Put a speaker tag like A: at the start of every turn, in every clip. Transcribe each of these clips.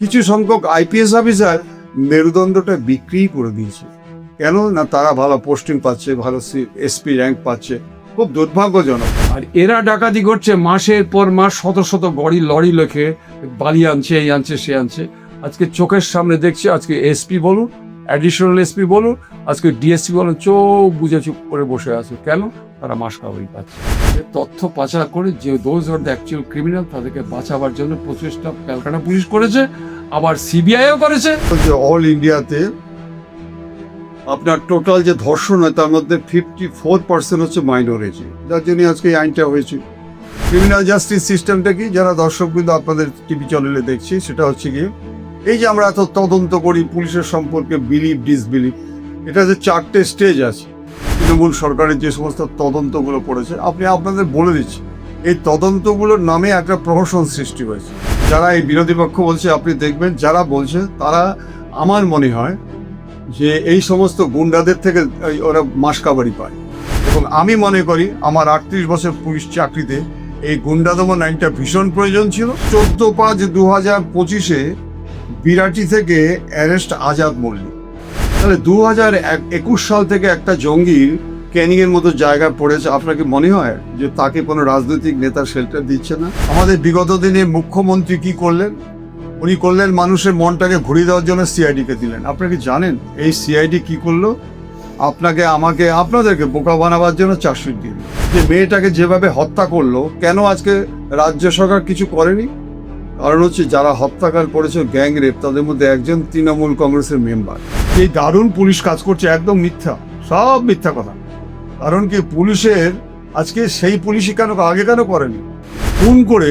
A: কিছু সংখ্যক IPS officer মেরুদণ্ডটা বিক্রি করে দিয়েছে। কেন না, তারা ভালো পোস্টিং পাচ্ছে, ভালো এসপি র্যাঙ্ক পাচ্ছে। খুব দুর্ভাগ্যজনক।
B: আর এরা ডাকাতি করছে মাসের পর মাস, শত শত লরি লেখে বালি আনছে, এই আনছে, সে আনছে। আজকে চোখের সামনে দেখছে, আজকে এসপি বলুন, অ্যাডিশনাল এসপি বলুন, আজকে ডিএসপি বলুন, চোখ বুঝে চুপ করে বসে আছে। কেন? তারা মাস কাবারি পাচ্ছে। তথ্য পাচার করে যে those are the actual criminal, তাদেরকে বাঁচাবার জন্য প্রচেষ্টা ক্যালকাটা পুলিশ করেছে, আবার সিবিআইও করেছে।
A: অল ইন্ডিয়াতে আপনার টোটাল যে ধর্ষণ হয় তার মধ্যে 54% হচ্ছে মাইনর এজে, যার জন্য আজকে এই আইনটা হয়েছে। ক্রিমিনাল জাস্টিস সিস্টেমটা কি, যারা দর্শক কিন্তু আপনাদের টিভি চ্যানেলে দেখছি, সেটা হচ্ছে কি, এই যে আমরা এত তদন্ত করি পুলিশের সম্পর্কে, বিলিভ ডিসবিলিভ, এটা যে 4টে স্টেজ আছে। তৃণমূল সরকারের যে সমস্ত তদন্তগুলো করেছে, আপনাদের বলে দিচ্ছি, এই তদন্তগুলোর নামে একটা প্রহসন সৃষ্টি হয়েছে। যারা এই বিরোধী পক্ষ বলছে, আপনি দেখবেন যারা বলছে তারা, আমার মনে হয় যে এই সমস্ত গুন্ডাদের থেকে ওরা মাস কাবারি পায়। এবং আমি মনে করি আমার 38 বছর পুলিশ চাকরিতে এই গুন্ডা দমন আইনটা ভীষণ প্রয়োজন ছিল। 14/5/2025 বিরাটি থেকে অ্যারেস্ট আজাদ মল্লিক। তাহলে 2021 সাল থেকে একটা জঙ্গির ক্যানিং এর মতো জায়গায় পড়েছে। আপনাকে মনে হয় যে তাকে কোনো রাজনৈতিক নেতার শেল্টার দিচ্ছে না? আমাদের বিগত দিনে মুখ্যমন্ত্রী কি করলেন? উনি করলেন মানুষের মনটাকে ঘুরিয়ে দেওয়ার জন্য সিআইডিকে দিলেন। আপনারা কি জানেন এই সিআইডি কি করলো? আপনাকে, আমাকে, আপনাদেরকে বোকা বানাবার জন্য চার্জশিট দিল। যে মেয়েটাকে যেভাবে হত্যা করলো, কেন আজকে রাজ্য সরকার কিছু করেনি? কারণ হচ্ছে যারা হত্যাকাণ্ড করেছে গ্যাং রেপ, তাদের মধ্যে একজন তৃণমূল কংগ্রেসের মেম্বার। এই দারুণ পুলিশ কাজ করছে, একদম মিথ্যা, সব মিথ্যা কথা। কারণ কি, পুলিশের আজকে সেই পুলিশই আগে কেন করেনি? খুন করে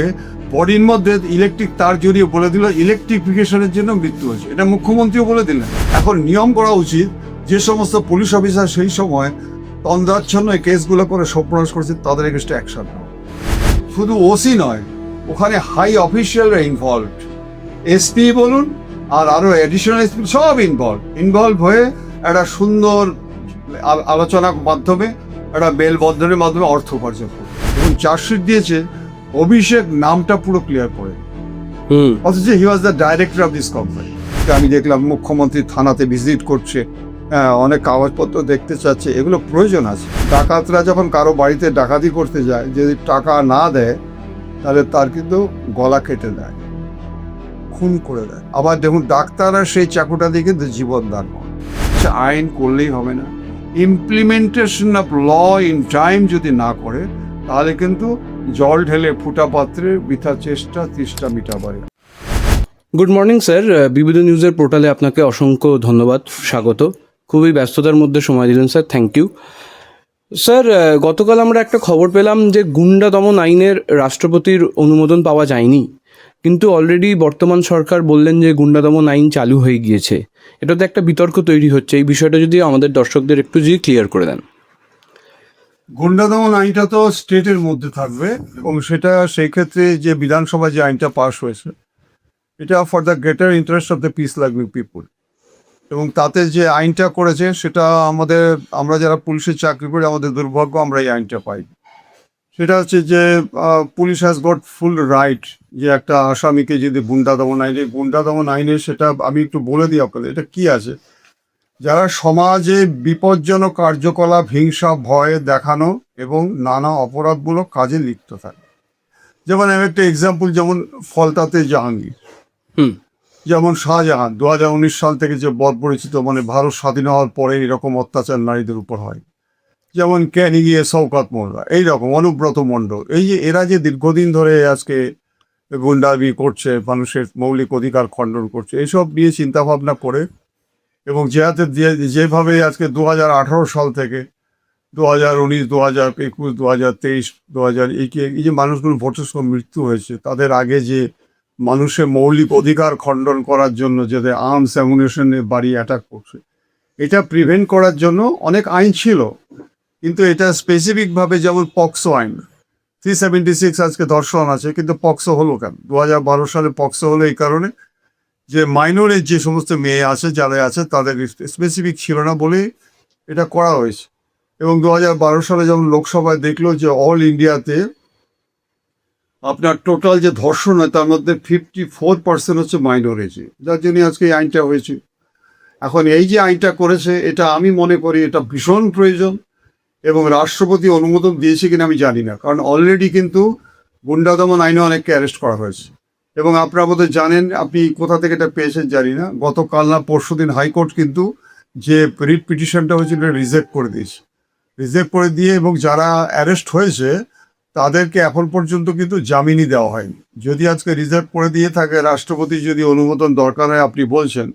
A: বডির মধ্যে ইলেকট্রিক তার জড়িয়ে বলে দিল ইলেকট্রিফিকেশনের জন্য মৃত্যু হয়েছে। এটা মুখ্যমন্ত্রীও বলে দিলেন। এখন নিয়ম করা উচিত, যে সমস্ত পুলিশ অফিসার সেই সময় তন্দ্রাচ্ছন্ন এই কেসগুলো করে সর্বনাশ করেছে, তাদের এগেইনস্টে অ্যাকশন নেওয়া। শুধু ওসি নয়, ওখানে হাই অফিসিয়ালরা ইনভলভ, এসপি বলুন আর আরো অ্যাডিশনাল এসপি, সব ইনভলভ হয়ে একটা সুন্দর আলোচনার মাধ্যমে, একটা মেলবন্ধনের মাধ্যমে অর্থ উপার্জন করে। এবং চার্জশিট দিয়েছে, অভিষেক নামটা পুরো ক্লিয়ার করে, অথচ he was the director of this company. আমি দেখলাম মুখ্যমন্ত্রী থানাতে ভিজিট করছে, অনেক কাগজপত্র দেখতে চাচ্ছে। এগুলো প্রয়োজন আছে। ডাকাতরা যখন কারো বাড়িতে ডাকাতি করতে যায়, যদি টাকা না দেয় তাহলে তার কিন্তু গলা কেটে দেয়, খুন করে দেয়। আবার দেখুন, ডাক্তাররা সেই চাকুটা দিয়ে কিন্তু জীবন দান করে। আইন করলেই হবে না, implementation of law in time যদি না করে, তাহলে কিন্তু জল ঢেলে ফুটা পাত্রে বৃথা চেষ্টা তিষ্টা মিটাবারে।
C: গুড মর্নিং স্যার, বিবিধ নিউজের পোর্টালে আপনাকে অসংখ্য ধন্যবাদ, স্বাগত। খুবই ব্যস্ততার মধ্যে সময় দিলেন স্যার, থ্যাংক ইউ। স্যার, গতকাল আমরা একটা খবর পেলাম যে গুন্ডা দমন আইনের রাষ্ট্রপতির অনুমোদন পাওয়া যায়নি, কিন্তু অলরেডি বর্তমান সরকার বললেন যে গুন্ডা দমন আইন চালু হয়ে গিয়েছে। এটাতে একটা বিতর্ক তৈরি হচ্ছে, এই বিষয়টা যদি আমাদের দর্শকদের একটু যদি ক্লিয়ার করে দেন।
A: গুন্ডা দমন আইনটা তো স্টেটের মধ্যে থাকবে, এবং সেটা সেই ক্ষেত্রে যে বিধানসভায় যে আইনটা পাস হয়েছে, এটা for the greater interest of the peace loving people. এবং তাতে যে আইনটা করেছে সেটা আমরা যারা পুলিশের চাকরি করি, আমাদের দুর্ভাগ্য আমরা এই আইনটা পাই। সেটা হচ্ছে যে police has got full right যে একটা আসামিকে যদি গুন্ডা দমন আইনে, সেটা আমি একটু বলে দিই আপনাদের এটা কি আছে। যারা সমাজে বিপজ্জনক কার্যকলাপ, হিংসা, ভয় দেখানো এবং নানা অপরাধমূলক কাজে লিপ্ত থাকে। যেমন আমি একটা এক্সাম্পল, যেমন ফলতাতে জাহাঙ্গীর, যেমন শাহজাহান 2019 সাল থেকে যে বর্বরিচিত, মানে ভারত স্বাধীন হওয়ার পরে এরকম অত্যাচার নারীদের উপর হয়। যেমন ক্যানিংয়ে শওকত মোল্লা, এইরকম অনুব্রত মণ্ডল, এই যে এরা যে দীর্ঘদিন ধরে আজকে গুন্ডামি করছে, মানুষের মৌলিক অধিকার খণ্ডন করছে, এইসব নিয়ে চিন্তাভাবনা করে, এবং যেভাবে আজকে 2018 সাল থেকে 2019, 2021, 2023, 2021 এই যে মানুষগুলো ভোটের সময় মৃত্যু হয়েছে, তাদের আগে যে মানুষের মৌলিক অধিকার খণ্ডন করার জন্য যাদের আর্মস অ্যামুনিশনের বাড়ি অ্যাটাক করছে, এটা প্রিভেন্ট করার জন্য অনেক আইন ছিল। কিন্তু এটা স্পেসিফিকভাবে, যেমন পক্সো আইন 376 আজকে ধর্ষণ আছে, কিন্তু পক্সো হলো কেন? 2012 সালে পক্সো হলো এই কারণে যে মাইনরের যে সমস্ত মেয়ে আছে, যারা আছে, তাদের স্পেসিফিক ছিল না বলে এটা করা হয়েছে। এবং 2012 সালে যখন লোকসভায় দেখলো যে অল ইন্ডিয়াতে আপনার টোটাল যে ধর্ষণ হয় তার মধ্যে 54% হচ্ছে মাইনর এজে, যার জন্য আজকে এই আইনটা হয়েছে। এখন এই যে আইনটা করেছে এটা আমি মনে করি এটা ভীষণ প্রয়োজন, এবং রাষ্ট্রপতি অনুমোদন দিয়েছে কিনা আমি জানি না, কারণ অলরেডি কিন্তু গুন্ডা দমন আইনে অনেককে অ্যারেস্ট করা হয়েছে। এবং আপনারা বোধহয় জানেন, আপনি কোথা থেকে এটা পেয়েছেন জানি না, গতকাল না পরশুদিন হাইকোর্ট কিন্তু যে রিট পিটিশনটা হয়েছিল রিজেক্ট করে দিয়েছে, রিজেক্ট করে দিয়ে, এবং যারা অ্যারেস্ট হয়েছে তাদেরকে এখন পর্যন্ত কিন্তু জামিনই দেওয়া হয়নি। যদি আজকে রিজেক্ট করে দিয়ে থাকে, রাষ্ট্রপতি যদি অনুমোদন দরকার হয় আপনি বলছেন,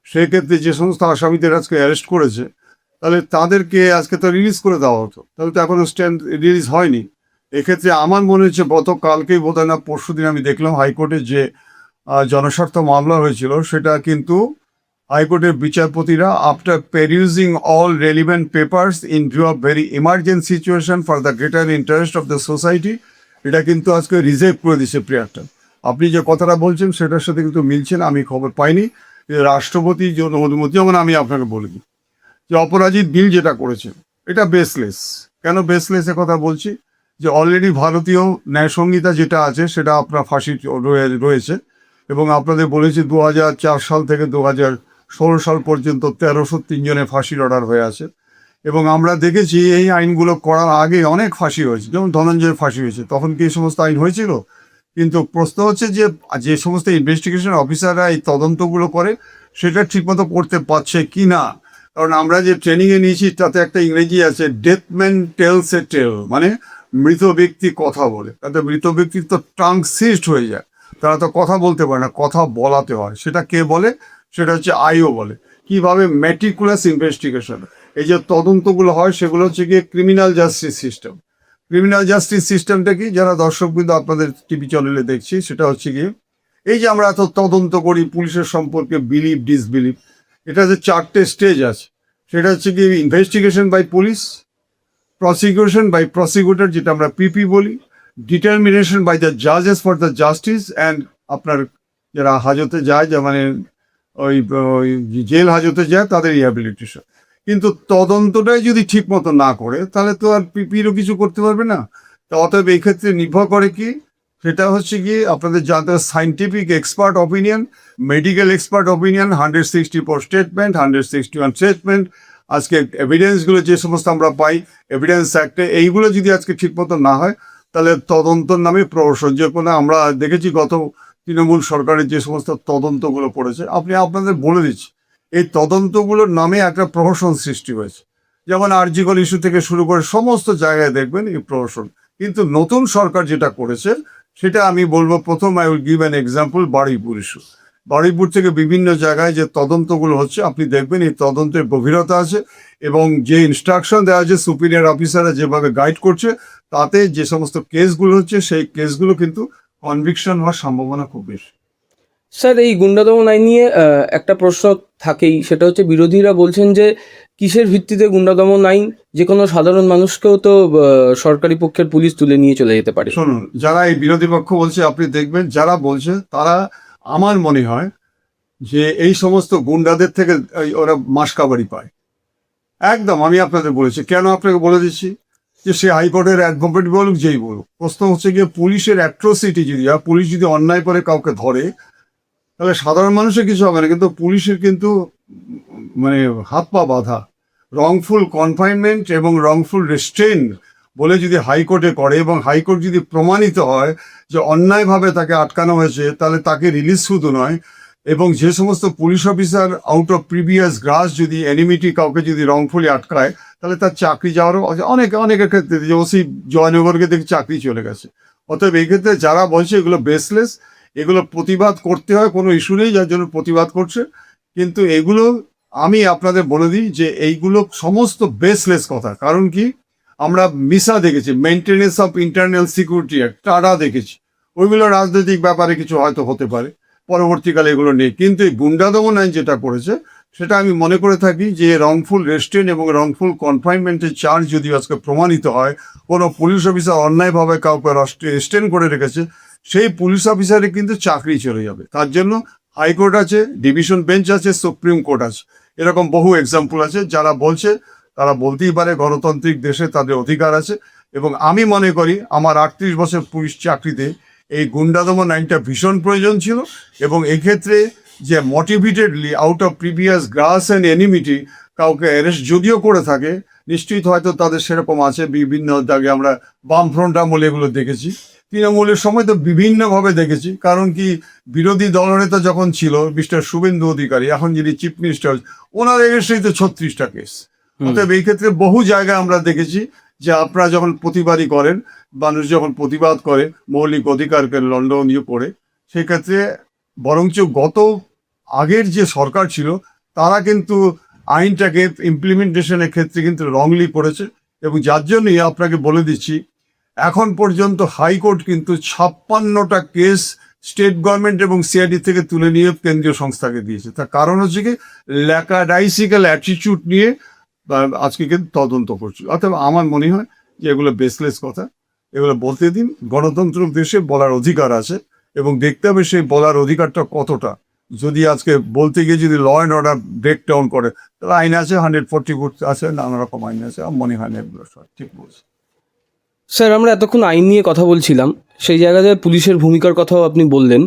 A: সেক্ষেত্রে যে সমস্ত আসামিদের আজকে অ্যারেস্ট করেছে তাহলে তাদেরকে আজকে তো রিলিজ করে দেওয়া হতো, তাহলে তো এখনো স্ট্যান্ড রিলিজ হয়নি। এক্ষেত্রে আমার মনে হচ্ছে গতকালকেই বোধহয় না পরশুদিন আমি দেখলাম হাইকোর্টে যে জনস্বার্থ মামলা হয়েছিল, সেটা কিন্তু হাইকোর্টের বিচারপতিরা after perusing all relevant papers in view of very emergency situation for the greater interest of the society, এটা কিন্তু আজকে রিজেক্ট করে দিচ্ছে প্রেয়ারটা। আপনি যে কথাটা বলছেন সেটার সাথে কিন্তু মিলছে না, আমি খবর পাইনি যে রাষ্ট্রপতি যে অনুমতি। যেমন আমি আপনাকে বলে দিই যে অপরাজিত বিল যেটা করেছে এটা বেসলেস। কেন বেসলেস এ কথা বলছি, যে অলরেডি ভারতীয় ন্যায় সংহিতা যেটা আছে সেটা আপনার ফাঁসি রয়েছে, এবং আপনাদের বলেছি 2004 সাল থেকে 2016 সাল পর্যন্ত 1303 জনের ফাঁসির অর্ডার হয়ে আছে। এবং আমরা দেখেছি এই আইনগুলো করার আগে অনেক ফাঁসি হয়েছে, যেমন ধনঞ্জয়ের ফাঁসি হয়েছে, তখন কি এই সমস্ত আইন হয়েছিল? কিন্তু প্রশ্ন হচ্ছে যে যে সমস্ত ইনভেস্টিগেশন অফিসাররা এই তদন্তগুলো করে সেটা ঠিকমতো করতে পারছে কি না। কারণ আমরা যে ট্রেনিংয়ে নিয়েছি তাতে একটা ইংরেজি আছে, ডেথ ম্যান টেলস এ টেল, মানে মৃত ব্যক্তি কথা বলে। তাতে মৃত ব্যক্তির তো টাং সিস্ট হয়ে যায়, তারা তো কথা বলতে পারে না, কথা বলাতে হয়। সেটা কে বলে? সেটা হচ্ছে আইও বলে। কিভাবে ম্যাটিকুলাস ইনভেস্টিগেশন, এই যে তদন্তগুলো হয় সেগুলো হচ্ছে গিয়ে criminal justice system. Criminal justice সিস্টেমটা কি, যারা দর্শকবৃন্দ আপনাদের টিভি চ্যানেলে দেখছি, সেটা হচ্ছে গিয়ে এই যে আমরা এত তদন্ত করি পুলিশের সম্পর্কে, বিলিভ ডিসবিলিভ, এটা যে 4টে স্টেজ আছে। সেটা হচ্ছে কি investigation by police, prosecution by prosecutor যেটা আমরা পিপি বলি, ডিটারমিনেশন বাই দ্য জাজেস ফর দ্য জাস্টিস, অ্যান্ড আপনার যারা হাজতে যায়, যা মানে ওই ওই জেল হাজতে যায়, তাদের রিহ্যাবিলিটেশন। কিন্তু তদন্তটাই যদি ঠিক মতো না করে তাহলে তো আর পিপিরও কিছু করতে পারবে না। তো অতএব এই ক্ষেত্রে নির্ভর করে কি, সেটা হচ্ছে গিয়ে আপনাদের জানতে হবে scientific expert opinion, medical expert opinion, 164 statement, 161 statement, আজকে এভিডেন্সগুলো যে সমস্ত আমরা পাই এভিডেন্স অ্যাক্টে, এইগুলো যদি আজকে ঠিকমতো না হয় তাহলে তদন্তর নামে প্রহসন, যে কোনো আমরা দেখেছি গত তৃণমূল সরকারের যে সমস্ত তদন্তগুলো করেছে, আপনাদের বলে দিচ্ছি, এই তদন্তগুলোর নামে একটা প্রহসন সৃষ্টি হয়েছে। যেমন আরজিকর ইস্যু থেকে শুরু করে সমস্ত জায়গায় দেখবেন এই প্রহসন। কিন্তু নতুন সরকার যেটা করেছে সেটা আমি বলবো, প্রথম I will give an example, Baruipur issue. Baruipur থেকে বিভিন্ন জায়গায় যে তদন্তগুলো হচ্ছে আপনি দেখবেন এই তদন্তের গভীরতা আছে, এবং যে ইনস্ট্রাকশন দেওয়া আছে সুপিরিয়র অফিসাররা যেভাবে গাইড করছে, তাতে যে সমস্ত কেসগুলো হচ্ছে সেই কেসগুলো কিন্তু কনভিকশন হওয়ার সম্ভাবনা খুব বেশি।
C: স্যার, এই গুন্ডা দমন আইন নিয়ে একটা প্রশ্ন থাকেই, সেটা হচ্ছে বিরোধীরা বলছেন যে কিসের ভিত্তিতে গুন্ডা দমন আইন, যে কোনো সাধারণ মানুষকেও তো সরকারি পক্ষের পুলিশ তুলে নিয়ে চলে যেতে পারে।
A: শুনুন, যারা এই বিরোধী পক্ষ বলছে, আপনি দেখবেন যারা বলছে তারা, আমার মনে হয় যে এই সমস্ত গুন্ডাদের থেকে ওরা মাসকাবারি পায় একদম। আমি আপনাদের বলেছি, কেন আপনাকে বলে দিচ্ছি, যে সে হাইকোর্টের অ্যাডভোকেট বলুক, যেই বলুক, প্রশ্ন হচ্ছে গিয়ে পুলিশের অ্যাট্রোসিটি যদি হয়, পুলিশ যদি অন্যায় করে কাউকে ধরে তাহলে সাধারণ মানুষের কিছু হবে না, কিন্তু পুলিশের কিন্তু মানে হাত পা বাঁধা। রংফুল কনফাইনমেন্ট এবং রংফুল রেস্ট্রেন বলে যদি হাইকোর্টে করে, এবং হাইকোর্ট যদি প্রমাণিত হয় যে অন্যায়ভাবে তাকে আটকানো হয়েছে, তাহলে তাকে রিলিজ শুধু নয়, এবং যে সমস্ত police officer out of previous grudge যদি এনিমিটি কাউকে যদি রংফুলি আটকায়, তাহলে তার চাকরি যাওয়ারও অনেকের ক্ষেত্রে, যে ওসি জয়নগরকে দেখে চাকরি চলে গেছে। অতএব এই ক্ষেত্রে যারা বলছে এগুলো বেসলেস, এগুলো প্রতিবাদ করতে হয়, কোনো ইস্যু নেই যার জন্য প্রতিবাদ করছে, কিন্তু এগুলো আমি আপনাদের বলে দিই যে এইগুলো সমস্ত বেসলেস কথা। কারণ কি, আমরা মিসা দেখেছি, maintenance of internal security act, ta-da দেখেছি, ওইগুলো রাজনৈতিক ব্যাপারে কিছু হয়তো হতে পারে, পরবর্তীকালে এগুলো নেই। কিন্তু এই গুন্ডা দমন আইন যেটা করেছে সেটা আমি মনে করে থাকি যে রংফুল রেস্ট্রেন এবং রংফুল কনফাইনমেন্টের চার্জ যদি আজকে প্রমাণিত হয়, কোনো পুলিশ অফিসার অন্যায়ভাবে কাউকে রেস্ট্রেন করে রেখেছে, সেই পুলিশ অফিসারের কিন্তু চাকরি চলে যাবে। তার জন্য হাইকোর্ট আছে, ডিভিশন বেঞ্চ আছে, সুপ্রিম কোর্ট আছে, এরকম বহু এক্সাম্পল আছে। যারা বলছে তারা বলতেই পারে, গণতান্ত্রিক দেশে তাদের অধিকার আছে। এবং আমি মনে করি আমার 38 বছর পুলিশ চাকরিতে এই গুন্ডা দমন আইনটা ভীষণ প্রয়োজন ছিল, এবং এক্ষেত্রে যে motivatedly out of previous grudge and enmity কাউকে অ্যারেস্ট যদিও করে থাকে, নিশ্চয়ই হয়তো তাদের সেরকম আছে। বিভিন্ন দাগে আমরা বামফ্রন্ট আমলে এগুলো দেখেছি, তৃণমূলের সময় তো বিভিন্নভাবে দেখেছি। কারণ কি, বিরোধী দলনেতা যখন ছিল মিস্টার শুভেন্দু অধিকারী, এখন যিনি চিফ মিনিস্টার, ওনার এগেন্স্টেই তো 36টা কেস। অতএব এই ক্ষেত্রে বহু জায়গায় আমরা দেখেছি যে আপনারা যখন প্রতিবাদী করেন, মানুষ যখন প্রতিবাদ করে মৌলিক অধিকারকে লন্ডনীয় করে, সেক্ষেত্রে বরঞ্চ গত আগের যে সরকার ছিল তারা কিন্তু আইনটাকে ইমপ্লিমেন্টেশনের ক্ষেত্রে কিন্তু রংলি করেছে। এবং যার জন্যই আপনাকে বলে দিচ্ছি, এখন পর্যন্ত হাইকোর্ট কিন্তু 56টা কেস স্টেট গভর্নমেন্ট এবং সিআইডি থেকে তুলে নিয়ে কেন্দ্রীয় সংস্থাকে দিয়েছে। তার কারণ হচ্ছে কি, ল্যাকাডাইসিক্যাল অ্যাটিটিউড নিয়ে আজকে কিন্তু তদন্ত করছে। অর্থাৎ আমার মনে হয় যে এগুলো বেসলেস কথা, এগুলো বলতে দিন। গণতন্ত্র দেশে বলার অধিকার আছে, এবং দেখতে হবে সেই বলার অধিকারটা কতটা। যদি আজকে বলতে গিয়ে যদি law and order break down করে, তাহলে আইন আছে 140 আছে, নানা রকম আইন আছে। আমার মনে হয় না এগুলো ঠিক বলছে।
C: স্যার, আমরা এতক্ষণ আইন নিয়ে কথা বলছিলাম, সেই জায়গাতে পুলিশের ভূমিকার কথাও আপনি বললেন।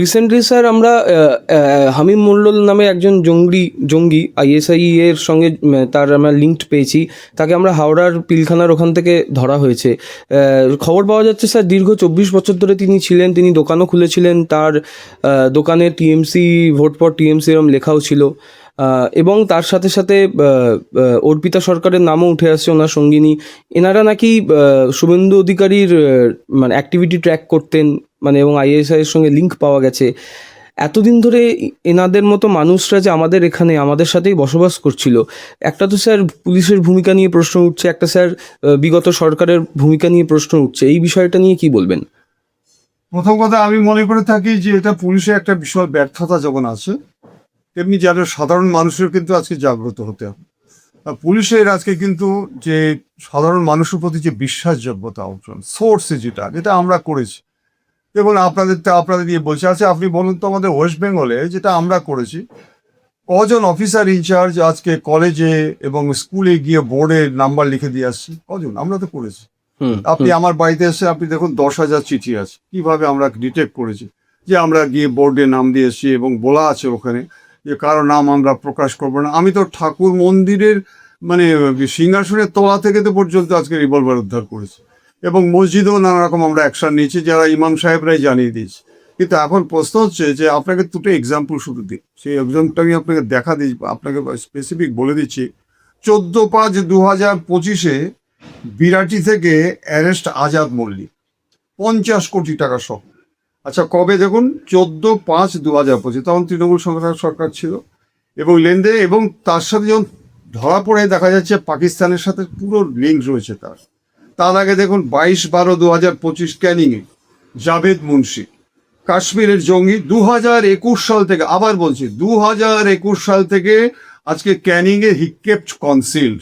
C: রিসেন্টলি স্যার আমরা হামিম মোল্লল নামে একজন জঙ্গি আইএসআই এর সঙ্গে তার আমরা লিঙ্কড পেয়েছি। তাকে আমরা হাওড়ার পিলখানার ওখান থেকে ধরা হয়েছে। খবর পাওয়া যাচ্ছে স্যার দীর্ঘ 24 বছর ধরে তিনি ছিলেন, তিনি দোকানও খুলেছিলেন, তার দোকানে টিএমসি ভোট ফর টিএমসি এরম লেখাও ছিল। এবং তার সাথে সাথে অর্পিতা সরকারের নামও উঠে আসছে, ওনার সঙ্গিনী। এনারা নাকি শুভেন্দু অধিকারীর মানে অ্যাক্টিভিটি ট্র্যাক করতেন, মানে এবং আইএসআই এর সঙ্গে লিঙ্ক পাওয়া গেছে। এতদিন ধরে এনাদের মতো মানুষরা যে আমাদের এখানে আমাদের সাথেই বসবাস করছিল, একটা তো স্যার পুলিশের ভূমিকা নিয়ে প্রশ্ন উঠছে, একটা স্যার বিগত সরকারের ভূমিকা নিয়ে প্রশ্ন উঠছে। এই বিষয়টা নিয়ে কি বলবেন?
A: প্রথম কথা, আমি মনে করে থাকি যে এটা পুলিশের একটা বিশাল ব্যর্থতা যখন আছে, তেমনি যারা সাধারণ মানুষের কিন্তু আজকে জাগ্রত হতে হবে। পুলিশের আজকে কিন্তু যে সাধারণ মানুষের প্রতি যে বিশ্বাসযোগ্যতা অর্জন সোর্সে যেটা আমরা করেছি, দেখুন আপনাদের দিয়ে বলছে। আচ্ছা আপনি বলুন তো, আমাদের ওয়েস্ট বেঙ্গলে যেটা আমরা করেছি, কজন অফিসার ইনচার্জ আজকে কলেজে এবং স্কুলে গিয়ে বোর্ডে নাম্বার লিখে দিয়ে আসছে? কজন? আমরা তো করেছি। আপনি আমার বাড়িতে এসে আপনি দেখুন 10,000 চিঠি আছে, কিভাবে আমরা ডিটেক্ট করেছি যে আমরা গিয়ে বোর্ডে নাম দিয়েছি, এবং বলা আছে ওখানে যে কারো নাম আমরা প্রকাশ করবো না। আমি তো ঠাকুর মন্দিরের মানে সিংহাসনের তলা থেকে তো পর্যন্ত আজকে রিভলভার উদ্ধার করেছি, এবং মসজিদেও নানা রকম আমরা অ্যাকশন নিয়েছি, যারা ইমাম সাহেবরাই জানিয়ে দিয়েছি। কিন্তু এখন প্রশ্ন হচ্ছে যে আপনাকে দুটো এক্সাম্পল শুধু দিই, সেই এক্সাম্পলটা আমি আপনাকে দেখা দিই, আপনাকে স্পেসিফিক বলে দিচ্ছি। 14/5/2025 বিরাটি থেকে অ্যারেস্ট আজাদ মল্লিক, 50 কোটি টাকা সহ। আচ্ছা কবে দেখুন, 14/5/2025, তখন তৃণমূল সরকার ছিল, এবং লেনদেন, এবং তার সাথে যখন ধরা পড়ে দেখা যাচ্ছে পাকিস্তানের সাথে পুরো লিঙ্ক রয়েছে তার আগে দেখুন 22/12/2025 ক্যানিংয়ে জাভেদ মুন্সি, কাশ্মীরের জঙ্গি। 2021 সাল থেকে, আবার বলছি 2021 সাল থেকে আজকে ক্যানিংয়ে হি কেপ্ট কনসিল্ড।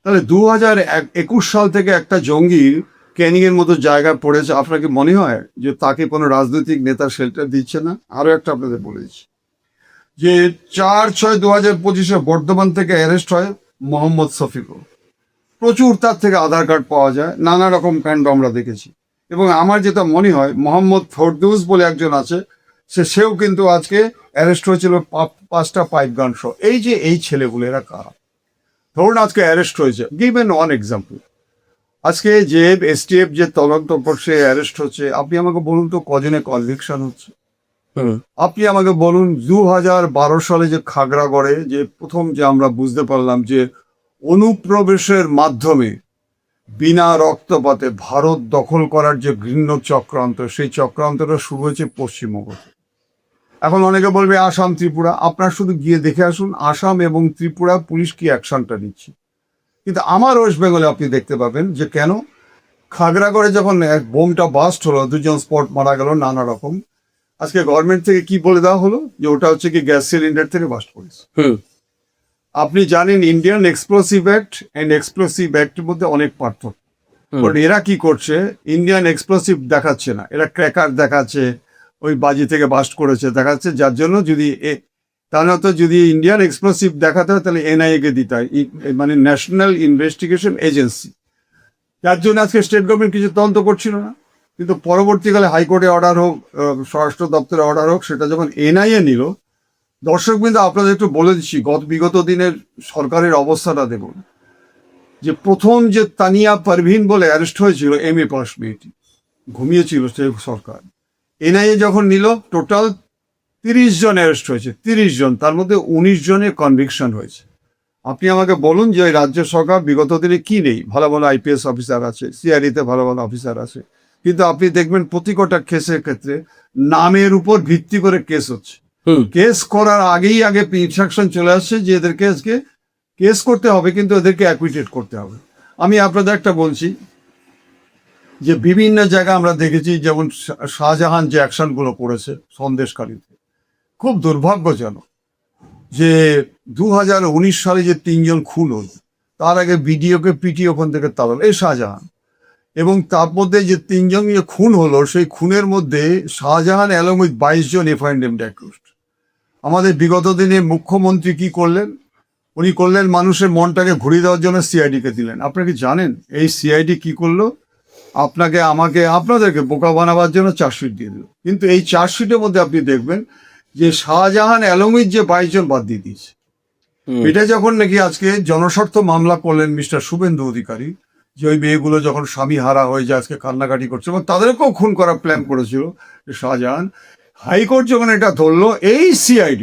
A: তাহলে 2021 সাল থেকে একটা জঙ্গি ক্যানিংয়ের মতো জায়গায় পড়েছে। আপনার কি মনে হয় যে তাকে কোনো রাজনৈতিক নেতা শেল্টার দিচ্ছে না? আরও একটা আপনাদের বলেছি যে 4/6/2025 বর্ধমান থেকে অ্যারেস্ট হয় মোহাম্মদ শফিকুল। প্রচুর তার থেকে আধার কার্ড পাওয়া যায়, নানা রকম কাণ্ড আমরা দেখেছি। এবং আমার যেটা মনে হয়, মোহাম্মদ ফরদৌস বলে একজন আছে, সেও কিন্তু আজকে অ্যারেস্ট হয়েছিল 5টা পাইপ গান সহ। এই ছেলেগুলো এরা কারা? ধরুন আজকে অ্যারেস্ট হয়েছে, গিভেন ওয়ান এক্সাম্পল, আজকে যে এসটিএফ যে তদন্ত করছে অ্যারেস্ট হচ্ছে, আপনি আমাকে বলুন তো কজনে কনভিকশন হচ্ছে? আপনি আমাকে বলুন 2012 সালে যে খাগড়াগড়ে যে প্রথম যে আমরা বুঝতে পারলাম যে অনুপ্রবেশের মাধ্যমে বিনা রক্তপাতে ভারত দখল করার যে ঘৃণ্য চক্রান্ত, সেই চক্রান্তটা শুরু হয়েছে পশ্চিমবঙ্গে। এখন অনেকে বলবে আসাম ত্রিপুরা, আপনার শুধু গিয়ে দেখে আসুন আসাম এবং ত্রিপুরা পুলিশ কি অ্যাকশনটা নিচ্ছে। কিন্তু আমার ওয়েস্ট বেঙ্গলে আপনি দেখতে পাবেন যে কেন খাগড়াগড়ে যখন বোমটা বাস্ট হলো, 2জন স্পট মারা গেল, নানা রকম, আজকে গভর্নমেন্ট থেকে কি বলে দেওয়া হলো যে ওটা হচ্ছে কি গ্যাস সিলিন্ডার থেকে বাস্ট করেছে। আপনি জানেন Indian explosive act and explosive অ্যাক্টের মধ্যে অনেক পার্থক্য। বাট এরা কি করছে, ইন্ডিয়ান এক্সপ্লোসিভ দেখাচ্ছে না, এরা ক্র্যাকার দেখাচ্ছে, ওই বাজি থেকে বাস্ট করেছে দেখাচ্ছে। যার জন্য যদি তাহলে তো যদি ইন্ডিয়ান এক্সপ্লোসিভ দেখাতে হয় তাহলে এনআইএ কে দিতে হয়, মানে ন্যাশনাল ইনভেস্টিগেশন এজেন্সি। যার জন্য আজকে স্টেট গভর্নমেন্ট কিছু তদন্ত করছিল না। কিন্তু পরবর্তীকালে হাইকোর্টে অর্ডার হোক, স্বরাষ্ট্র দপ্তরে অর্ডার হোক, সেটা যখন এনআইএ নিল, দর্শক কিন্তু আপনাদের একটু বলে দিচ্ছি বিগত দিনের সরকারের অবস্থাটা দেখুন। যে প্রথম যে তানিয়া পারভিন বলে অ্যারেস্ট হয়েছিল, MA পাস মেয়েটি, ঘুমিয়েছিল সেই সরকার, এনআইএ যখন নিল টোটাল 30 জন অ্যারেস্ট হয়েছে, 30 জন, তার মধ্যে 19 জনের কনভিকশন হয়েছে। আপনি আমাকে বলুন যে ওই রাজ্য সরকার বিগত দিনে কি নেই? ভালো ভালো IPS অফিসার আছে, CID-তে ভালো ভালো অফিসার আছে, কিন্তু আপনি দেখবেন প্রতিকটা কেসের ক্ষেত্রে নামের উপর ভিত্তি করে কেস হচ্ছে। কেস করার আগে ইনস্ট্রাকশন চলে আসছে যে এদেরকে আজকে কেস করতে হবে, কিন্তু এদেরকে অ্যাকুইটেড করতে হবে। আমি আপনাদের একটা বলছি যে বিভিন্ন জায়গায় আমরা দেখেছি, যেমন শাহজাহান যে অ্যাকশনগুলো করেছে সন্দেশখালীতে, খুব দুর্ভাগ্যজনক যে 2019 সালে যে 3 জন খুন হল, তার আগে বিডিওকে পিটি ওখান থেকে তাড়ালো এই শাহজাহান, এবং তার মধ্যে যে 3 জন যে খুন হলো, সেই খুনের মধ্যে শাহজাহান অ্যালং উইথ 22 জন এফআইএনডেমড অ্যাকিউজড। আমাদের বিগত দিনে মুখ্যমন্ত্রী কি করলেন? উনি করলেন মানুষের মনটাকে ঘুরিয়ে দেওয়ার জন্য CID-কে দিলেন। আপনারা কি জানেন এই CID কি করলো? আপনাকে, আমাকে, আপনাদেরকে বোকা বানাবার জন্য চার্জশিট দিয়ে দিল। কিন্তু এই চার্জশিটের মধ্যে আপনি দেখবেন যে শাহজাহান অ্যালং উইথ যে 22 জন বাদ দিয়ে দিয়েছে। এটা যখন নাকি আজকে জনস্বার্থ মামলা করলেন মিস্টার শুভেন্দু অধিকারী, যে ওই মেয়েগুলো যখন স্বামী হারা হয়ে যায়, আজকে কান্নাকাটি করছে, এবং তাদেরকেও খুন করার প্ল্যান করেছিল শাহজাহান, হাইকোর্ট যখন এটা ধরলো, এই CID,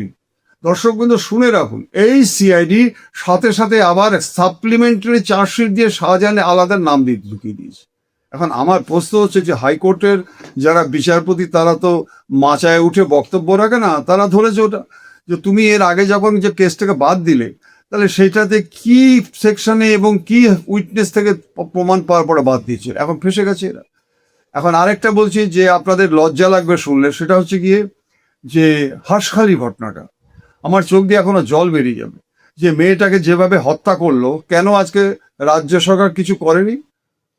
A: দর্শক কিন্তু শুনে রাখুন, এই CID সাথে সাথে আবার সাপ্লিমেন্টারি চার্জশিট দিয়ে শাহজাহানের আলাদা নাম দিয়ে ঢুকিয়ে দিয়েছে। এখন আমার প্রশ্ন হচ্ছে যে হাইকোর্টের যারা বিচারপতি, তারা তো মাচায় উঠে বক্তব্য রাখে না, তারা ধরেছে ওটা যে তুমি এর আগে যখন যে কেসটাকে বাদ দিলে, তাহলে সেটাতে কি সেকশনে এবং কি উইটনেস থেকে প্রমাণ পাওয়ার পরে বাদ দিয়েছে, এখন ফেসে গেছে এরা। এখন আরেকটা বলছি যে আপনাদের লজ্জা লাগবে শুনলে, সেটা হচ্ছে গিয়ে যে হাঁসখালি ঘটনাটা, আমার চোখ দিয়ে এখনো জল বেরিয়ে যাবে। যে মেয়েটাকে যেভাবে হত্যা করলো, কেন আজকে রাজ্য সরকার কিছু করেনি?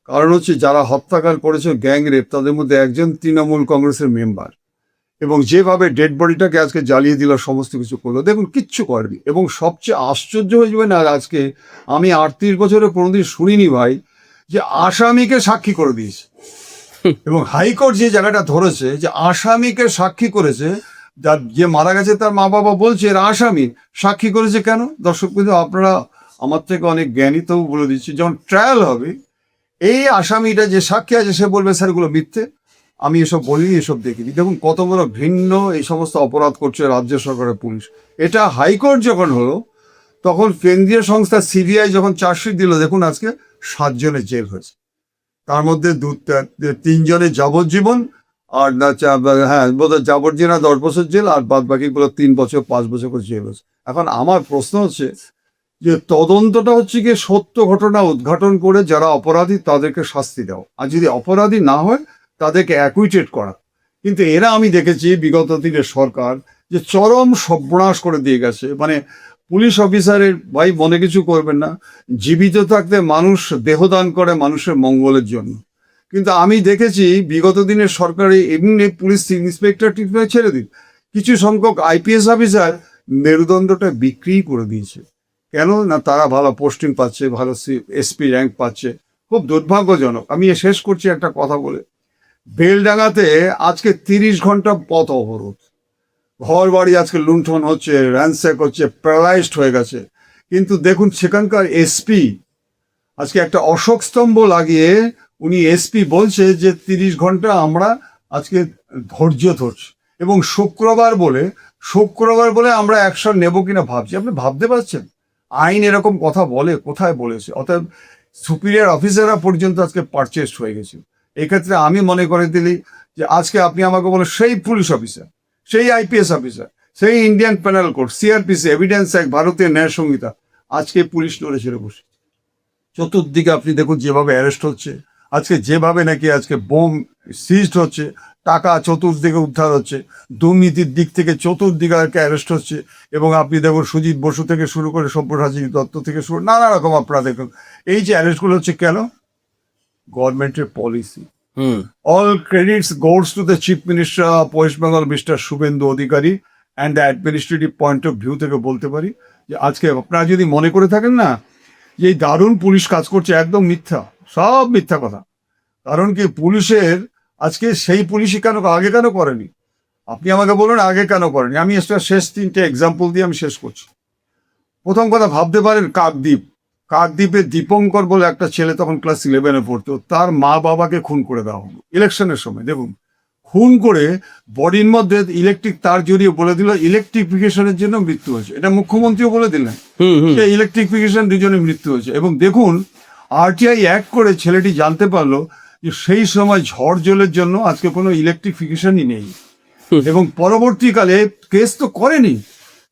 A: কারণ হচ্ছে যারা হত্যাকার করেছে গ্যাং রেপ, তাদের মধ্যে একজন তৃণমূল কংগ্রেসের মেম্বার, এবং যেভাবে ডেড বডিটাকে আজকে জ্বালিয়ে দিল, সমস্ত কিছু করলো, দেখুন কিচ্ছু করেনি। এবং সবচেয়ে আশ্চর্য হয়ে যাবে না, আজকে আমি 38 বছরে কোনোদিন শুনিনি ভাই যে আসামিকে সাক্ষী করে দিয়েছে। এবং হাইকোর্ট যে জায়গাটা ধরেছে যে আসামিকে সাক্ষী করেছে, যার যে মারা গেছে তার মা বাবা বলছে এর আসামি, সাক্ষী করেছে কেন? দর্শক কিন্তু আপনারা আমার থেকে অনেক জ্ঞানী, তবু বলে দিচ্ছি, যখন ট্রায়াল হবে এই আসামিটা যে সাক্ষী আছে সে বলবে স্যার এগুলো মিথ্যে, আমি এসব বলিনি, এসব দেখিনি। দেখুন কত বড় ঘৃণ্য এই সমস্ত অপরাধ করছে রাজ্য সরকারের পুলিশ। এটা হাইকোর্ট যখন হলো, তখন কেন্দ্রীয় সংস্থা CBI যখন চার্জশিট দিল, দেখুন আজকে 7 জনের জেল হয়েছে, তার মধ্যে 3 জনের যাবজ্জীবন, আর হ্যাঁ বোধহয় যাবজ্জীবন 10 বছর জেল, আর বাদ বাকিগুলো 3 বছর 5 বছর করে জেল হয়েছে। এখন আমার প্রশ্ন হচ্ছে যে তদন্তটা হচ্ছে গিয়ে সত্য ঘটনা উদ্ঘাটন করে যারা অপরাধী তাদেরকে শাস্তি দাও, আর যদি অপরাধী না হয় তাদেরকে অ্যাকুইটেড করা। কিন্তু এরা, আমি দেখেছি বিগত দিনের সরকার যে চরম সর্বনাশ করে দিয়ে গেছে। মানে পুলিশ অফিসারের, ভাই মনে কিছু করবেন না, জীবিত থাকতে মানুষ দেহদান করে মানুষের মঙ্গলের জন্য, কিন্তু আমি দেখেছি বিগত দিনের সরকারে এমনি পুলিশ ইন্সপেক্টর টিপে ছেড়ে দিন, কিছু সংখ্যক IPS অফিসার মেরুদণ্ডটা বিক্রি করে দিয়েছে। কেন না? তারা ভালো পোস্টিং পাচ্ছে, ভালো SP র্যাঙ্ক পাচ্ছে। খুব দুর্ভাগ্যজনক। আমি শেষ করছি একটা কথা বলে, বেলডাঙ্গাতে আজকে 30 ঘন্টা পথ অবরোধ, ঘর বাড়ি আজকে লুণ্ঠন হচ্ছে, র্যানস্যাক হচ্ছে, প্যারালাইজড হয়ে গেছে। কিন্তু দেখুন সেখানকার SP আজকে একটা অশোক স্তম্ভ লাগিয়ে উনি SP বলছে যে 30 ঘন্টা আমরা আজকে ধৈর্য ধরছি, এবং শুক্রবার বলে আমরা অ্যাকশন নেব কিনা ভাবছি। আপনি ভাবতে পারছেন আইন এরকম কথা বলে? কোথায় বলেছে? অতএব সুপিরিয়র অফিসাররা পর্যন্ত আজকে পারচেসড হয়ে গেছে। এক্ষেত্রে আমি মনে করে দিলি যে আজকে আপনি আমাকে বলে সেই পুলিশ অফিসার, সেই IPS অফিসার, সেই Indian penal code, CRPC, evidence act, ভারতীয় ন্যায় সংহিতা, আজকে পুলিশ নড়ে ছেড়ে বসে। চতুর্দিকে আপনি দেখুন যেভাবে অ্যারেস্ট হচ্ছে, আজকে যেভাবে নাকি আজকে বোম সিজড হচ্ছে, টাকা চতুর্দিকে উদ্ধার হচ্ছে, দুর্নীতির দিক থেকে চতুর্দিকে অ্যারেস্ট হচ্ছে। এবং আপনি দেখুন সুজিত বসু থেকে শুরু করে সব্যসাচী দত্ত থেকে শুরু, নানা রকম আপনারা দেখুন এই যে অ্যারেস্টগুলো হচ্ছে, কেন? গভর্নমেন্টের policy. All credits goes to the chief minister of West Bengal mister Suvendu Adhikari, and the administrative point of view থেকে বলতে পারি যে আজকে আপনারা যদি মনে করে থাকেন না যে এই দারুণ পুলিশ কাজ করছে, একদম মিথ্যা, সব মিথ্যা কথা। কারণ কি, পুলিশের আজকে সেই পুলিশই আগে কেন করেনি? আপনি আমাকে বলুন আগে কেন করেনি। আমি একটা শেষ 3টে এক্সাম্পল দিয়ে আমি শেষ করছি। প্রথম কথা, ভাবতে পারেন কাকদ্বীপে দীপঙ্কর বলে একটা ছেলে তখন ক্লাস 11-এ পড়তো, তার মা বাবাকে খুন করে দেওয়া হলো ইলেকশনের সময়। দেখুন, খুন করে বডির মধ্যে ইলেকট্রিক তার জড়িয়ে বলে দিল ইলেকট্রিফিকেশনের জন্য মৃত্যু হয়েছে। এটা মুখ্যমন্ত্রীও বলে দিলেন, সেই ইলেকট্রিফিকেশন দুজনে মৃত্যু হয়েছে। এবং দেখুন, আরটিআই অ্যাক্ট করে ছেলেটি জানতে পারলো যে সেই সময় ঝড় জলের জন্য আজকে কোনো ইলেকট্রিফিকেশনই নেই। এবং পরবর্তীকালে কেস তো করেনি,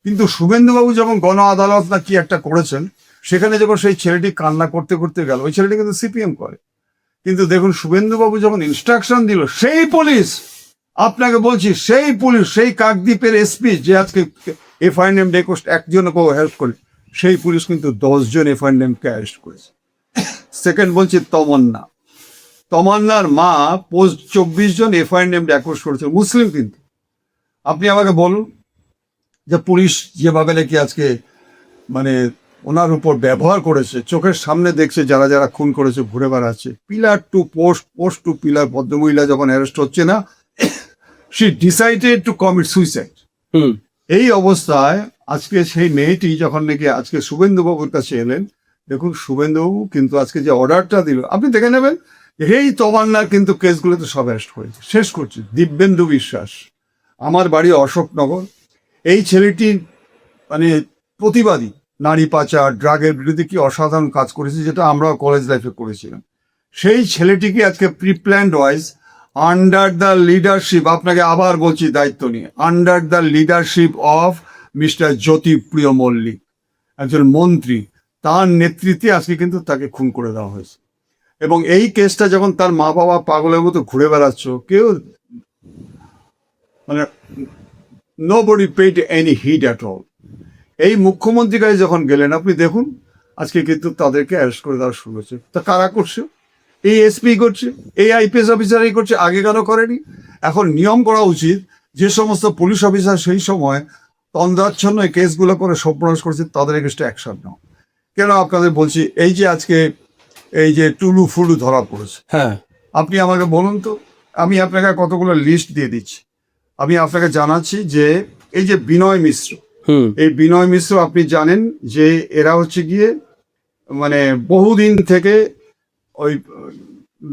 A: কিন্তু শুভেন্দুবাবু যখন গণ আদালত না কি একটা করেছেন, সেখানে যখন সেই ছেলেটি কান্না করতে করতে গেল, ওই ছেলেটি কিন্তু সিপিএম করে, কিন্তু দেখুন শুভেন্দুবাবু যখন ইনস্ট্রাকশন দিল, সেই পুলিশ, আপনাকে বলছি সেই পুলিশ, সেই কাকদ্বীপের এসপি যে আজকে এফআইআর নেম রেকোস্ট একজনকে হেল্প করে, সেই পুলিশ কিন্তু 10 জন এফআইআর নেমকে অ্যারেস্ট করেছে। সেকেন্ড বলছি তমান্নার মা 24 জন এফআইআর নেম রেকোস্ট করেছে, মুসলিম কিন্তু। আপনি আমাকে বলুন যে পুলিশ যেভাবে নাকি আজকে মানে ওনার উপর ব্যবহার করেছে, চোখের সামনে দেখছে যারা যারা খুন করেছে ঘুরে বেড়াচ্ছে, pillar to post to pillar, ভদ্রমহিলা যখন অ্যারেস্ট হচ্ছে না, she decided to commit suicide. এই অবস্থায় আজকে সেই মেয়েটি যখন নাকি আজকে শুভেন্দুবাবুর কাছে এলেন, দেখুন শুভেন্দুবাবু কিন্তু আজকে যে অর্ডারটা দিল, আপনি দেখে নেবেন, এই তমান্নার কিন্তু কেসগুলোতে সব অ্যারেস্ট হয়েছে। শেষ করছি, দিব্যেন্দু বিশ্বাস, আমার বাড়ি অশোকনগর। এই ছেলেটি মানে প্রতিবাদী, নারী পাচার, ড্রাগের বিরুদ্ধে কি অসাধারণ কাজ করেছে, যেটা আমরাও কলেজ লাইফে করেছিলাম। সেই ছেলেটিকে আজকে preplanned wise under the leadership, আপনাকে আবার বলছি দায়িত্ব নিয়ে, under the leadership of mister Jyotipriya Mallick, একজন মন্ত্রী, তার নেতৃত্বে আজকে কিন্তু তাকে খুন করে দেওয়া হয়েছে। এবং এই কেসটা যখন তার মা বাবা পাগলের মতো ঘুরে বেড়াচ্ছ, কেউ মানে nobody paid any heed at all। এই মুখ্যমন্ত্রী কাছে যখন গেলেন, আপনি দেখুন আজকে কিন্তু তাদেরকে অ্যারেস্ট করে দেওয়া শুরু হয়েছে। তা কারা করছে? এই এসপি করছে, এই আইপিএস অফিসারই করছে, আগে কেন করেনি? এখন নিয়ম করা উচিত, যে সমস্ত পুলিশ অফিসার সেই সময় তন্দ্রাচ্ছন্ন এই কেসগুলো করে সর্বনাশ করছে, তাদের এগেস্টে অ্যাকশন নাও। কেন আপনাদের বলছি, এই যে আজকে এই যে টুলু ফুলু ধরা পড়েছে,
C: হ্যাঁ,
A: আপনি আমাকে বলুন তো, আমি আপনাকে কতগুলো লিস্ট দিয়ে দিচ্ছি। আমি আপনাকে জানাচ্ছি যে এই যে বিনয় মিশ্র, এই বিনয় মিশ্র, আপনি জানেন যে এরা হচ্ছে গিয়ে মানে বহুদিন থেকে ওই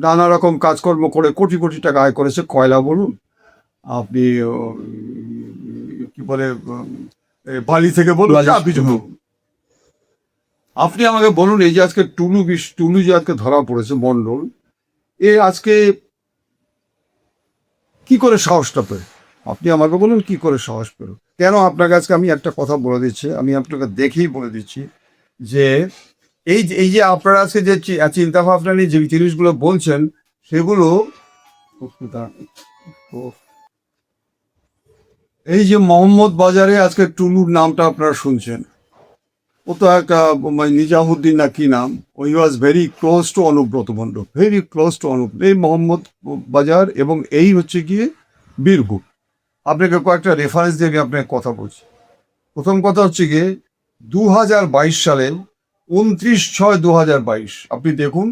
A: নানা রকম কাজকর্ম করে কোটি কোটি টাকা আয় করেছে। কয়লা বলুন, আপনি কি বলে বালি থেকে বলুন, যা কিছু বলুন। আপনি আমাকে বলুন, এই যে আজকে টুলু যে আজকে ধরা পড়েছে মন্ডল, এ আজকে কি করে সাহসটা পেল? আপনি আমাকে বলুন কি করে সাহস পেল? কেন? আপনার কাছে আমি একটা কথা বলে দিচ্ছি, আমি আপনাকে দেখেই বলে দিচ্ছি যে এই যে আপনারা আজকে যে চিন্তা ভাবনা নিয়ে যে জিনিসগুলো বলছেন, সেগুলো এই যে মোহাম্মদ বাজারে আজকে টুলুর নামটা আপনারা শুনছেন, ও তো একটা নিজামুদ্দিন না কি নাম, ও was very close to Anubrata Mondal, very close to এই মোহাম্মদ বাজার এবং এই হচ্ছে গিয়ে বীরভূম। আপনাকে কয়েকটা রেফারেন্স দিয়ে আমি আপনাকে কথা বলছি। প্রথম কথা হচ্ছে গিয়ে 2022 সালে 29/6/2022 আপনি দেখুন,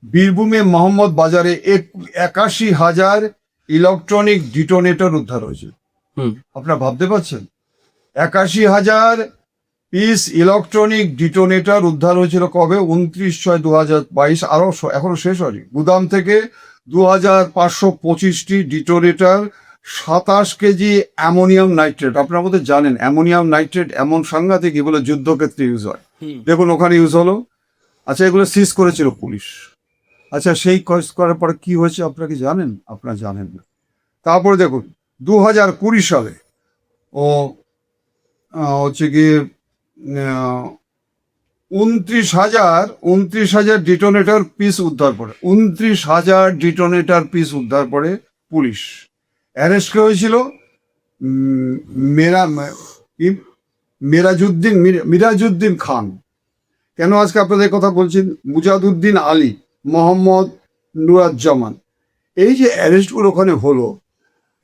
A: বীরভূমে মোহাম্মদ বাজারে 81,000 ইলেকট্রনিক ডিটোনেটর উদ্ধার হয়েছে। আপনারা ভাবতে পারছেন, 81,000 পিস ইলেকট্রনিক ডিটোনেটর উদ্ধার হয়েছিল কবে? 29/6/2022। আরো এখনো শেষ হয়নি। গুদাম থেকে 2,525টি ডিটোনেটর, 27 কেজি অ্যামোনিয়াম নাইট্রেট। আপনার মধ্যে জানেন অ্যামোনিয়াম নাইট্রেট এমন সাংঘাতিক, এগুলো যুদ্ধক্ষেত্রে ইউজ হয়, দেখুন ওখানে ইউজ হলো। আচ্ছা, এগুলো সিজ করেছিল পুলিশ। আচ্ছা, সেই কেস করার পরে কি হয়েছে আপনারা কি জানেন? আপনারা জানেন না। তারপরে দেখুন 2020 সালে ও হচ্ছে গিয়ে 29,000 ডিটোনেটর পিস উদ্ধার করে, 29,000 ডিটোনেটর পিস উদ্ধার করে পুলিশ। অ্যারেস্ট হয়েছিল মিরাজউদ্দিন খান। কেন আজকে আপনাদের কথা বলছেন? মুজাদুদ্দিন আলী, মোহাম্মদ নুরুজ্জামান, এই যে অ্যারেস্টগুলো ওখানে হলো,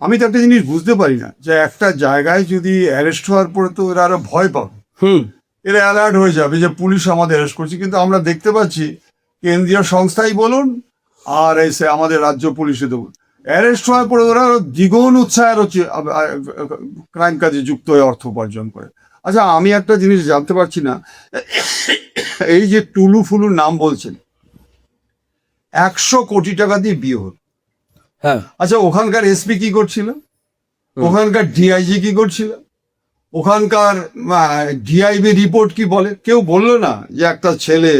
A: আমি তো একটা জিনিস বুঝতে পারি না, যে একটা জায়গায় যদি অ্যারেস্ট হওয়ার পরে তো এরা আরো ভয় পাবে, এরা অ্যালার্ট হয়ে যাবে যে পুলিশ আমাদের অ্যারেস্ট করছে। কিন্তু আমরা দেখতে পাচ্ছি কেন্দ্রীয় সংস্থাই বলুন আর এসে আমাদের রাজ্য পুলিশে দেবো, অ্যারেস্ট হওয়ার পরে ওরা আরো দ্বিগুণ উৎসাহের হচ্ছে ক্রাইম কাজে যুক্ত হয়ে অর্থ উপার্জন করে। আচ্ছা, আমি একটা জিনিস জানতে পারছি না, এই যে টুলু ফুলুর নাম বলছেন, 100 কোটি টাকা দিয়ে বিয়ে হল।
C: হ্যাঁ,
A: আচ্ছা, ওখানকার এসপি কি করছিল, ওখানকার ডিআইজি কি করছিল, ওখানকার ডিআইবি রিপোর্ট কি বলে? কেউ বললো না যে একটা ছেলে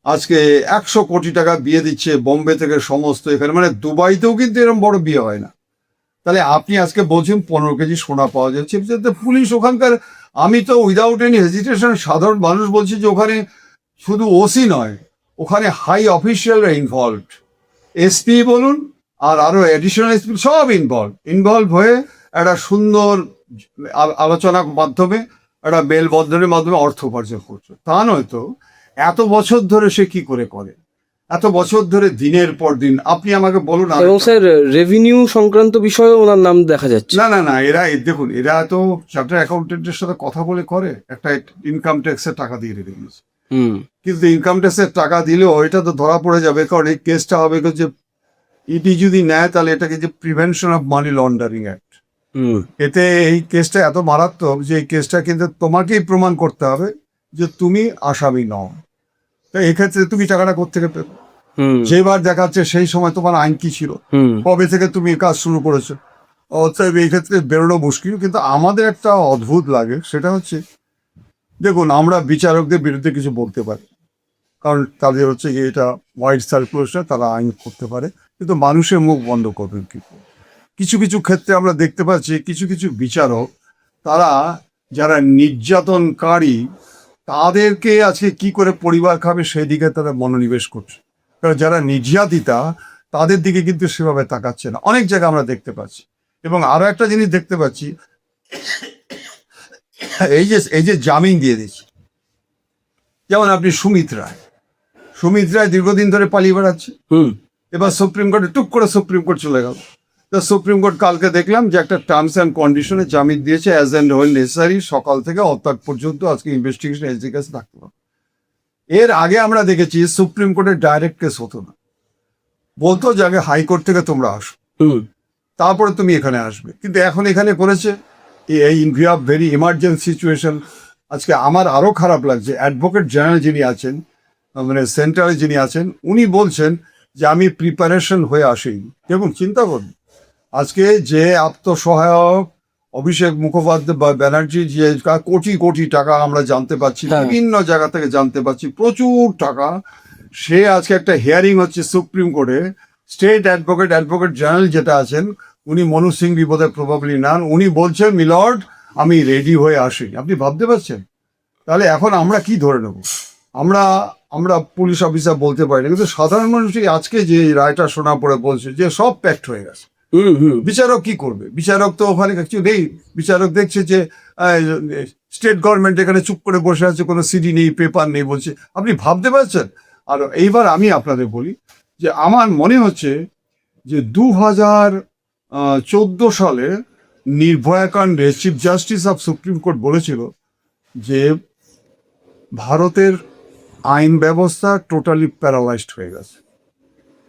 A: আজকে 100 কোটি টাকা বিয়ে দিচ্ছে বোম্বে থেকে সমস্ত এখানে, মানে দুবাইতেও কিন্তু এরকম বড় বিয়ে হয় না। তাহলে আপনি আজকে বলছেন 15 কেজি সোনা পাওয়া যাচ্ছে, পুলিশ ওখানকার, আমি তো উইদাউট এনি হেজিটেশন সাধারণ মানুষ বলছি যে ওখানে শুধু ওসি নয়, ওখানে হাই অফিসিয়ালরা ইনভলভড, এসপি বলুন আর আরো অ্যাডিশনাল এসপি সব ইনভলভ হয়ে একটা সুন্দর আলোচনার মাধ্যমে, একটা মেলবন্ধনের মাধ্যমে অর্থ উপার্জন করছে। তা নয়তো এত বছর ধরে সে কি করে এত বছর ধরে দিনের পর দিন। আপনি আমাকে বলুন।
C: এবং স্যার রেভিনিউ সংক্রান্ত বিষয়ে ওনার নাম দেখা যাচ্ছে।
A: না, এরা দেখুন, এরা তো চার্টার অ্যাকাউন্টেন্টের সাথে কথা বলে করে, একটা ইনকাম ট্যাক্সের টাকা দিয়ে রেখে দিয়েছে। কিন্তু ইনকাম ট্যাক্সের টাকা দিলেও এটা তো ধরা পড়ে যাবে, কারণ এই কেসটা হবে যে ইডি যদি নেয় তাহলে এটাকে যে prevention of money laundering act, এতে এই কেসটা এত মারাত্মক যে এই কেসটা কিন্তু তোমাকেই প্রমাণ করতে হবে যে তুমি আসামি নও। তো এক্ষেত্রে তুমি টাকাটা কোত্থেকে পেবে? যেবার দেখাচ্ছে সেই সময় তোমার আইন কি ছিল, কবে থেকে তুমি কাজ শুরু করেছো, অতএব এই ক্ষেত্রে বেরোনো মুশকিল। কিন্তু আমাদের একটা অদ্ভুত লাগে, সেটা হচ্ছে দেখুন, আমরা বিচারকদের বিরুদ্ধে কিছু বলতে পারি, কারণ তাদের হচ্ছে কি এটা ওয়াইড সার্কুলেশন, তারা আইন করতে পারে, কিন্তু মানুষের মুখ বন্ধ করবেন কি? কিছু কিছু ক্ষেত্রে আমরা দেখতে পাচ্ছি কিছু কিছু বিচারক, তারা যারা নির্যাতনকারী তাদেরকে আজকে কি করে পরিবার খাবে সেই দিকে তারা মনোনিবেশ করছে, কারণ যারা নির্যাতিতা তাদের দিকে কিন্তু সেভাবে তাকাচ্ছে না। অনেক জায়গায় আমরা দেখতে পাচ্ছি। এবং আরো একটা জিনিস দেখতে পাচ্ছি, এই যে জামিন দিয়ে দিচ্ছে, যেমন আপনি সুমিত রায় দীর্ঘদিন ধরে পালিয়ে বেড়াচ্ছে, এবার সুপ্রিম কোর্টে টুক করে সুপ্রিম কোর্ট চলে গেল। তো সুপ্রিম কোর্ট কালকে দেখলাম যে একটা টার্মস অ্যান্ড কন্ডিশনে জামিন দিয়েছে, অ্যাজ অ্যান্ড হোয়েন নেসেসারি, সকাল থেকে অর্থাৎ পর্যন্ত আজকে ইনভেস্টিগেশন এসডি কাছে থাকতে হবে। এর আগে আমরা দেখেছি সুপ্রিম কোর্টের ডাইরেক্ট কেস হতো না, বলতো যে আগে হাইকোর্ট থেকে তোমরা আসো, তারপরে তুমি এখানে আসবে। কিন্তু এখন এখানে করেছে এই in view of very emergency situation. আজকে আমার আরো খারাপ লাগছে, অ্যাডভোকেট জেনারেল যিনি আছেন, মানে সেন্ট্রালে যিনি আছেন, উনি বলছেন যে আমি প্রিপারেশন হয়ে আসি। দেখুন, চিন্তা করুন, আজকে যে আত্মসহায়ক অভিষেক মুখোপাধ্যায় বা ব্যানার্জি যে কোটি কোটি টাকা আমরা জানতে পাচ্ছি, বিভিন্ন জায়গা থেকে জানতে পাচ্ছি, প্রচুর টাকা, সে আজকে একটা হিয়ারিং হচ্ছে সুপ্রিম কোর্টে। স্টেট অ্যাডভোকেট জেনারেল যেটা আছেন, উনি মনু সিং বিপদে প্রবাবলি নান, উনি বলছেন মিলর্ড আমি রেডি হয়ে আসি। আপনি ভাবতে পারছেন? তাহলে এখন আমরা কি ধরে নেব? আমরা পুলিশ অফিসার বলতে পারি না, কিন্তু সাধারণ মানুষই আজকে যে রায়টা শোনা পড়ে বলছে যে সব প্যাক্ট হয়ে গেছে। বিচারক কি করবে? বিচারক তো ওখানে কিছু নেই। বিচারক দেখছে যে স্টেট গভর্নমেন্ট এখানে চুপ করে বসে আছে, কোনো সিডি নেই, পেপার নেই, বলছে। আপনি ভাবতে পারছেন? আর এইবার আমি আপনাদের বলি যে আমার মনে হচ্ছে যে 2014 সালে নির্ভয়া কাণ্ডে chief justice of supreme court বলেছিল যে ভারতের আইন ব্যবস্থা টোটালি প্যারালাইজড হয়ে গেছে।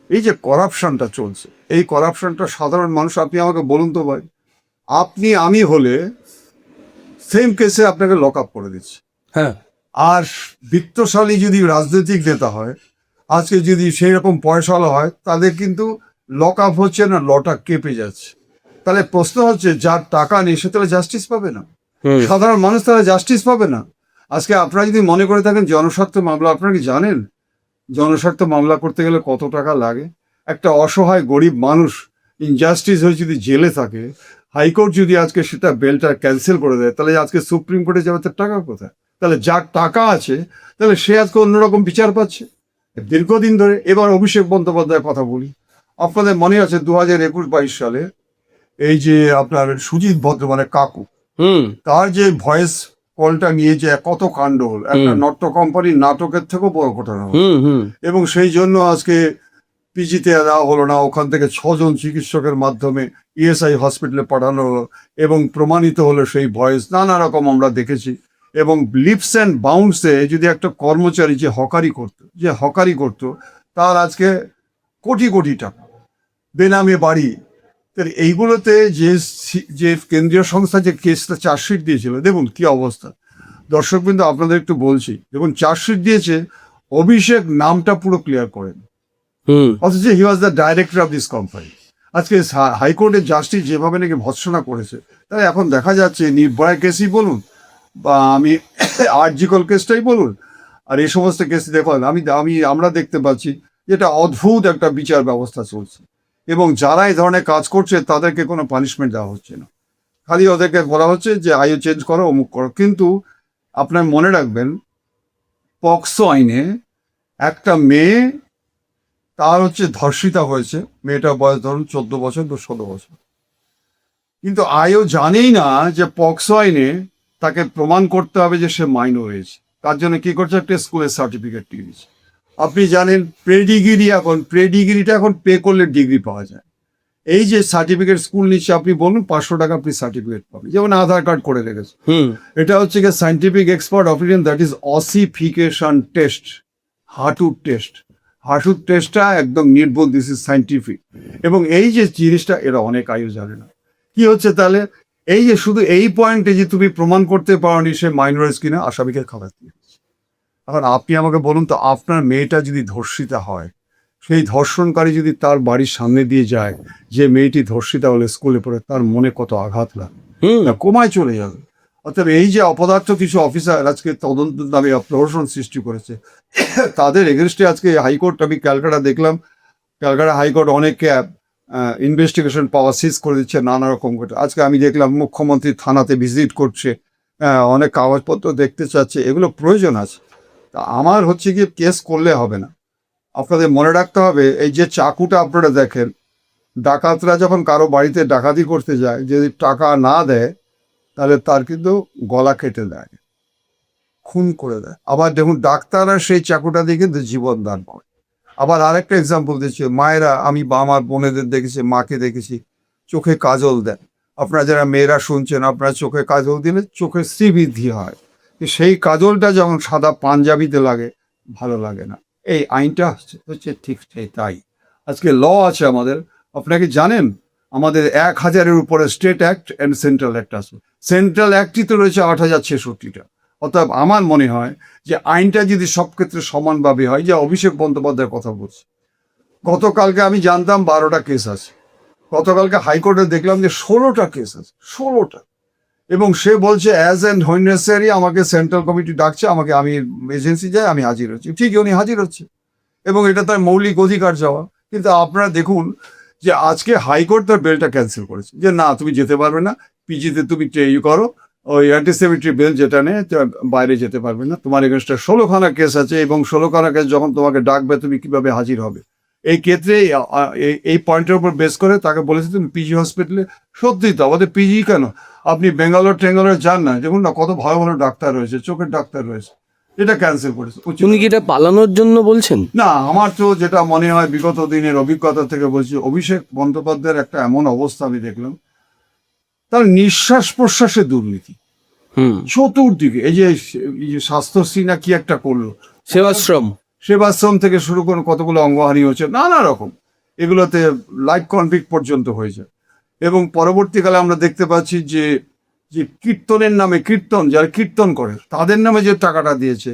A: এই যে করাপশনটা চলছে, এই করাপশনটা সাধারণ মানুষ, আপনি আমাকে বলুন তো ভাই, আমি হলে সেম কেসে আপনাকে লক আপ করে দিচ্ছে।
C: হ্যাঁ,
A: আর বিত্তশালী যদি রাজনৈতিক নেতা হয়, আজকে যদি সেই রকম পয়সাওয়ালা হয়, তাদের কিন্তু লক আপ হচ্ছে না, লটা কেঁপে যাচ্ছে। তাহলে প্রশ্ন হচ্ছে, যার টাকা নেই সে তাহলে জাস্টিস পাবে না, সাধারণ মানুষ তাহলে জাস্টিস পাবে না। আজকে আপনারা যদি মনে করে থাকেন জনস্বার্থ মামলা, আপনারা কি জানেন জনস্বার্থ মামলা করতে গেলে কত টাকা লাগে? একটা অসহায় গরিব মানুষ ইনজাস্টিস হয়ে যদি জেলে থাকে, হাইকোর্ট যদি আজকে সেটা বেলটা ক্যান্সেল করে দেয়, তাহলে আজকে সুপ্রিম কোর্টে যাবে, তার টাকা কোথায়? তাহলে যার টাকা আছে তাহলে সে আজকে অন্যরকম বিচার পাচ্ছে দীর্ঘদিন ধরে। এবার অভিষেক বন্দ্যোপাধ্যায়ের কথা বলি, আপনাদের মনে আছে 2021-22 সালে এই যে আপনার সুজিত ভদ্র মানে কাকু, তার যে ভয়েস কলটা নিয়ে যে কত কাণ্ড হল, একটা নট্য কোম্পানির নাটকের থেকেও বড় ঘটনা হলো। এবং সেই জন্য আজকে পিজিতে দেওয়া হলো না, ওখান থেকে 6 জন চিকিৎসকের মাধ্যমে ইএসআই হসপিটালে পাঠানো হলো, এবং প্রমাণিত হলো সেই ভয়েস। নানা রকম আমরা দেখেছি। এবং লিপস অ্যান্ড বাউন্সে যদি একটা কর্মচারী যে হকারি করতো তার আজকে কোটি কোটি টাকা বেনামে বাড়ি। তাহলে এইগুলোতে যে কেন্দ্রীয় সংস্থা যে কেসটা চার্জশিট দিয়েছিল, দেখুন কি অবস্থা। দর্শকবৃন্দ আপনাদের একটু বলছি, দেখুন চার্জশিট দিয়েছে, অভিষেক নামটা পুরো ক্লিয়ার করেন, অথচ he was the director of this company. আজকে হাইকোর্টের জাস্টিস যেভাবে নাকি ভৎসনা করেছে, তাই এখন দেখা যাচ্ছে নির্ভয়া কেসই বলুন বা আমি আরজিকর কেসটাই বলুন, আর এই সমস্ত কেস দেখুন, আমরা দেখতে পাচ্ছি যেটা অদ্ভুত একটা বিচার ব্যবস্থা চলছে, এবং যারা এই ধরনের কাজ করছে তাদেরকে কোনো পানিশমেন্ট দেওয়া হচ্ছে না, খালি ওদেরকে বলা হচ্ছে যে আয়ু চেঞ্জ করো, অমুক করো। কিন্তু আপনার মনে রাখবেন, পক্সো আইনে একটা মেয়ে, তার ধর্ষিতা হয়েছে, মেয়েটার বয়স ধরুন 14 বছর বা 16 বছর, কিন্তু আয়ও জানেই না যে পক্সো আইনে তাকে প্রমাণ করতে হবে যে সে মাইনর হয়েছে। তার জন্য কি করছে, একটা স্কুলের সার্টিফিকেট দিয়েছে। আপনি জানেন প্রেডিগ্রিটা এখন পে করলে ডিগ্রি পাওয়া যায়। এই যে সার্টিফিকেট স্কুল নিচ্ছে, আপনি বলুন 500 টাকা আপনি সার্টিফিকেট পাবেন, যেমন আধার কার্ড করে রেখেছে। এটা হচ্ছে গিয়ে scientific expert opinion, that is ossification test, হাঁটুর টেস্ট। হাঁটুর টেস্টটা একদম নির্ভুল, দিস ইজ সাইন্টিফিক। এবং এই যে জিনিসটা, এরা অনেক আয়ু জানে না। কি হচ্ছে তাহলে, এই যে শুধু এই পয়েন্টে যে তুমি প্রমাণ করতে পারোনি সে মাইনরিটিস কিনা, আসামিকে খাবার দিয়ে দিচ্ছে। এখন আপনি আমাকে বলুন তো, আপনার মেয়েটা যদি ধর্ষিতা হয়, সেই ধর্ষণকারী যদি তার বাড়ির সামনে দিয়ে যায়, যে মেয়েটি ধর্ষিতা হলে স্কুলে পড়ে, তার মনে কত আঘাত লাগে, কোমায় চলে যাবে। অর্থাৎ এই যে অপদার্থ কিছু অফিসার আজকে তদন্ত নামে প্রহসন সৃষ্টি করেছে, তাদের এগেনস্টে আজকে হাইকোর্ট, আমি ক্যালকাটা দেখলাম, ক্যালকাটা হাইকোর্ট অনেককে ইনভেস্টিগেশন পাওয়ার সিজ করে দিচ্ছে নানা রকম করে। আজকে আমি দেখলাম মুখ্যমন্ত্রী থানাতে ভিজিট করছে, অনেক কাগজপত্র দেখতে চাচ্ছে, এগুলো প্রয়োজন আছে। তা আমার গিয়ে কেস করলে হবে না, আপনাদের মনে রাখতে হবে, এই যে চাকুটা আপনারা দেখেন, ডাকাতরা যখন কারো বাড়িতে ডাকাতি করতে যায়, যদি টাকা না দেয় তাহলে তার কিন্তু গলা কেটে দেয়, খুন করে দেয়। আবার দেখুন, ডাক্তাররা সেই চাকুটা দিয়ে কিন্তু জীবন দান করে। আবার আরেকটা এক্সাম্পল দিচ্ছি, মায়েরা, আমি বা আমার বোনেদের দেখেছি, মাকে দেখেছি চোখে কাজল দেয়। আপনারা যারা মেয়েরা শুনছেন, আপনারা চোখে কাজল দিলে চোখের শ্রীবৃদ্ধি হয়, সেই কাজলটা যখন সাদা পাঞ্জাবিতে লাগে ভালো লাগে না। এই আইনটা হচ্ছে ঠিক তাই। আজকে ল আছে আমাদের, আপনাকে জানেন, আমাদের 1000-এর উপরে state act and central act আছে। সেন্ট্রাল অ্যাক্টই তো রয়েছে 8066টা। অতএব আমার মনে হয় যে আইনটা যদি সব ক্ষেত্রে সমানভাবে হয়, যে অভিষেক বন্দ্যোপাধ্যায়ের কথা বলছি, গতকালকে আমি জানতাম 12টা কেস আছে, গতকালকে হাইকোর্টে দেখলাম যে 16টা কেস আছে, 16টা। এবং সে বলছে অ্যাজ অ্যান্ড হোয়েন নেসেসারি আমাকে সেন্ট্রাল কমিটি ডাকছে, আমি এজেন্সি যাই, আমি হাজির হচ্ছি। ঠিকই উনি হাজির হচ্ছে, এবং এটা তার মৌলিক অধিকার যাওয়া। কিন্তু আপনারা দেখুন যে আজকে হাইকোর্ট তার বেলটা ক্যান্সেল করেছে, যে না, তুমি যেতে পারবে না, পিজিতে তুমি করো, ওই অ্যান্টিসেমিট্রি বেল যেটা নেই, বাইরে যেতে পারবে না। তোমার এগেনস্টে 16খানা কেস আছে, এবং 16খানা কেস যখন তোমাকে ডাকবে, তুমি কিভাবে হাজির হবে। এই ক্ষেত্রে এই পয়েন্টের উপর বেস করে তাকে বলেছে তুমি পিজি হসপিটালে। সত্যি তো, আমাদের পিজি কেন, আপনি বেঙ্গালোর যান না, দেখুন না কত ভালো ভালো ডাক্তার রয়েছে, চোখের ডাক্তার রয়েছে। এটা ক্যান্সেল করেছে।
C: উনি কি এটা পালানোর জন্য বলছেন?
A: না, আমার তো যেটা মনে হয়, বিগত দিনের অভিজ্ঞতা থেকে বলছি, অভিষেক বন্দ্যোপাধ্যায়ের একটা এমন অবস্থা আমি দেখলাম, তার নিঃশ্বাস প্রশ্বাসে দুর্নীতি চতুর্দিকে। এই যে স্বাস্থ্যশ্রী না কি একটা করলো, সেবাশ্রম থেকে শুরু করে কতগুলো অঙ্গহানি হচ্ছে, নানা রকম, এগুলোতে লাইফ কনভিক্ট পর্যন্ত হয়েছে। এবং পরবর্তীকালে আমরা দেখতে পাচ্ছি যে কীর্তনের নামে, যারা কীর্তন করে তাদের নামে যে টাকাটা দিয়েছে,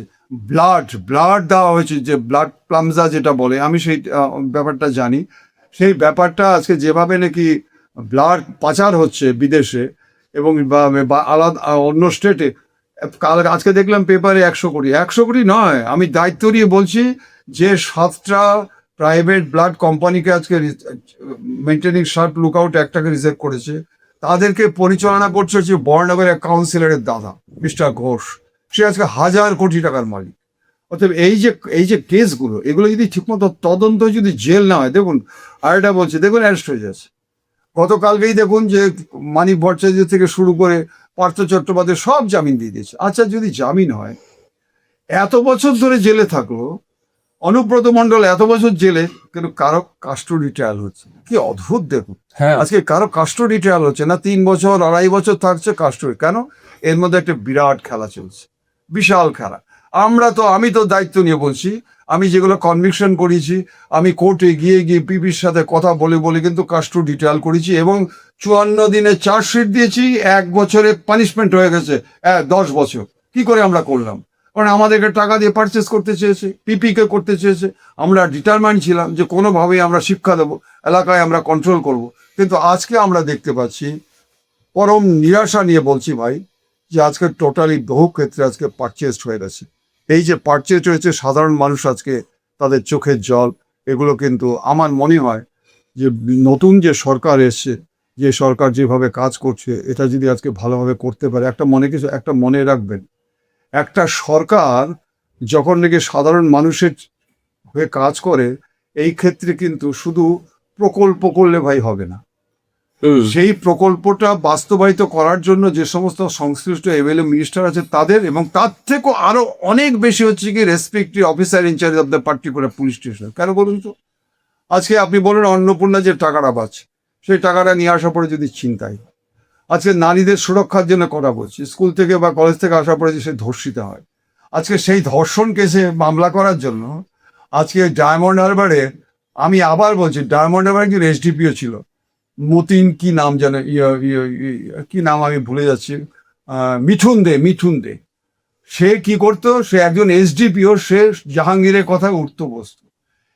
A: ব্লাড দেওয়া হয়েছে, যে ব্লাড প্লামজা যেটা বলে, আমি সেই ব্যাপারটা জানি। সেই ব্যাপারটা আজকে যেভাবে নাকি ব্লাড পাচার হচ্ছে বিদেশে এবং আলাদা অন্য স্টেটে, আজকে দেখলাম পেপারে 100 কোটি নয়, আমি দায়িত্ব নিয়ে বলছি যে 7টা প্রাইভেট ব্লাড কোম্পানিকে আজকে মেনটেনিং শার্প লুকআউট একটাকে রিজার্ভ করেছে, তাদেরকে পরিচালনা করছে হচ্ছে বর্ণনগরের কাউন্সিলরের দাদা মিস্টার ঘোষ। সে আজকে 1000 কোটি টাকার মালিক। অতএব এই যে কেসগুলো, এগুলো যদি ঠিকমতো তদন্ত, যদি জেল না হয়, দেখুন আরেকটা বলছে, দেখুন অ্যারেস্ট হয়ে যাচ্ছে। গতকালকেই দেখুন যে মানিক ভট্টাচার্য থেকে শুরু করে পার্থ চট্টোপাধ্যায় সব জামিন দিয়ে দিয়েছে। আচ্ছা, যদি জামিন হয়, এত বছর ধরে জেলে থাকলো অনুব্রত মণ্ডল, এত বছর জেলে, কিন্তু কারো কাস্টোডি ট্রায়াল হচ্ছে, কি অদ্ভুত। দেখুন আজকে কারো কাস্টোডি ট্রায়াল হচ্ছে না, 3 বছর 2.5 বছর থাকছে কাস্টোডি। কেন? এর মধ্যে একটা বিরাট খেলা চলছে, বিশাল খেলা।
B: আমি তো দায়িত্ব নিয়ে বলছি, আমি যেগুলো কনভিকশন করেছি, আমি কোর্টে গিয়ে পিপির সাথে কথা বলে কিন্তু কাস্ট ডিটেল করেছি, এবং 54 দিনে চার্জশিট দিয়েছি, 1 বছরে পানিশমেন্ট হয়ে গেছে 10 বছর। কি করে আমরা করলাম? কারণ আমাদেরকে টাকা দিয়ে পারচেস করতে চেয়েছে, পিপিকে করতে চেয়েছে। আমরা ডিটারমাইন্ড ছিলাম যে কোনোভাবেই আমরা শিক্ষা দেবো, এলাকায় আমরা কন্ট্রোল করব। কিন্তু আজকে আমরা দেখতে পাচ্ছি, পরম নিরাশা নিয়ে বলছি ভাই, যে আজকে টোটালি বহু ক্ষেত্রে আজকে পারচেসড হয়ে গেছে। এই যে পারচেজ হয়েছে, সাধারণ মানুষ আজকে তাদের চোখের জল, এগুলো কিন্তু আমার মনে হয় যে নতুন যে সরকার এসছে, যে সরকার যেভাবে কাজ করছে, এটা যদি আজকে ভালোভাবে করতে পারে, একটা মনে রাখবেন, একটা সরকার যখন নাকি সাধারণ মানুষের হয়ে কাজ করে, এই ক্ষেত্রে কিন্তু শুধু প্রকল্প করলে ভাই হবে না। সেই প্রকল্পটা বাস্তবায়িত করার জন্য যে সমস্ত সংশ্লিষ্ট এমএলএ মিনিস্টার আছে তাদের, এবং তার থেকেও আরো অনেক বেশি হচ্ছে কি respective officer in charge of the particular police station. কেন বলুন তো? আজকে আপনি বলেন অন্নপূর্ণা যে টাকাটা পাচ্ছে, সেই টাকাটা নিয়ে আসার পরে যদি ছিনতাই, আজকে নারীদের সুরক্ষার জন্য কথা বলছি, স্কুল থেকে বা কলেজ থেকে আসার পরে যে সে ধর্ষিত হয়, আজকে সেই ধর্ষণ কেসে মামলা করার জন্য আজকে ডায়মন্ড হারবারে, আমি আবার বলছি, ডায়মন্ড হারবারে একজন এসডিপিও ছিল, মতিন কি নাম জানে, কি নাম আমি ভুলে যাচ্ছি, মিঠুন দে। সে কি করতো? সে একজন এসডিপিও, সে জাহাঙ্গীরের কথায় উঠতো বসতো,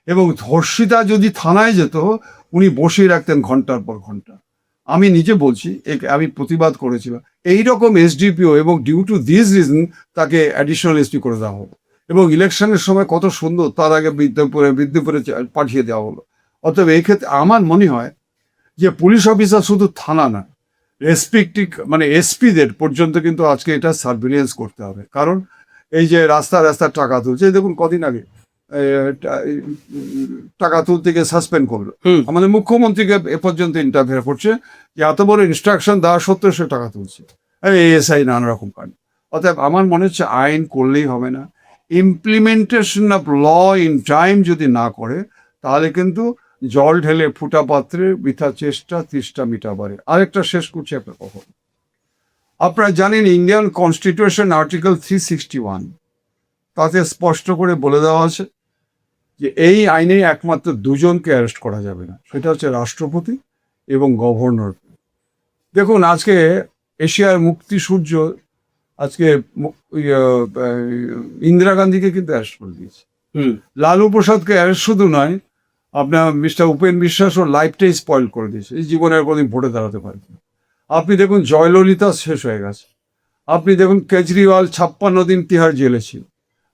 B: এবং ধর্ষিতা যদি থানায় যেত, উনি বসিয়ে রাখতেন ঘন্টার পর ঘন্টা। আমি নিজে বলছি, আমি প্রতিবাদ করেছিলাম এইরকম এসডিপিও, এবং ডিউ টু দিস রিজন তাকে অ্যাডিশনাল এসপি করে দেওয়া হলো, এবং ইলেকশনের সময় কত সুন্দর তার আগে বিদ্যুপুরে পাঠিয়ে দেওয়া হলো। অতএব এই ক্ষেত্রে আমার মনে হয় যে পুলিশ অফিসার শুধু থানা না, রেসপেক্টিভ মানে এসপিদের পর্যন্ত কিন্তু আজকে এটা সার্ভিলেন্স করতে হবে। কারণ এই যে রাস্তা টাকা তুলছে, দেখুন কদিন আগে টাকা তুলতে গিয়ে সাসপেন্ড করলো, আমাদের মুখ্যমন্ত্রীকে এ পর্যন্ত ইন্টারফেয়ার করছে, যে এত বড় ইনস্ট্রাকশন দেওয়া সত্ত্বেও সে টাকা তুলছে, এএসআই নানা রকম কাণ্ড। অতএব আমার মনে হচ্ছে আইন করলেই হবে না, implementation of law in time যদি না করে, তাহলে কিন্তু জল ঢেলে ফুটা পাত্রে বৃথা চেষ্টা তিষ্টা মিটাবারে। আরেকটা শেষ করছি আপনার কখন, আপনারা জানেন ইন্ডিয়ান কনস্টিটিউশন আর্টিকেল 361, তাতে স্পষ্ট করে বলে দেওয়া আছে যে এই আইনে একমাত্র দুজনকে অ্যারেস্ট করা যাবে না, সেটা হচ্ছে রাষ্ট্রপতি এবং গভর্নর। দেখুন আজকে এশিয়ার মুক্তি সূর্য আজকে ইন্দিরা গান্ধীকে কিন্তু অ্যারেস্ট করে দিয়েছে, লালু প্রসাদকে অ্যারেস্ট শুধু নয়, আপনার মিস্টার উপেন বিশ্বাসও লাইফটাই স্পয়েল করে দিয়েছে, এই জীবনের কোনোদিন ভোটে দাঁড়াতে পারবে না। আপনি দেখুন জয়ললিতা শেষ হয়ে গেছে, আপনি দেখুন কেজরিওয়াল 56 দিন তিহার জেলে ছিল,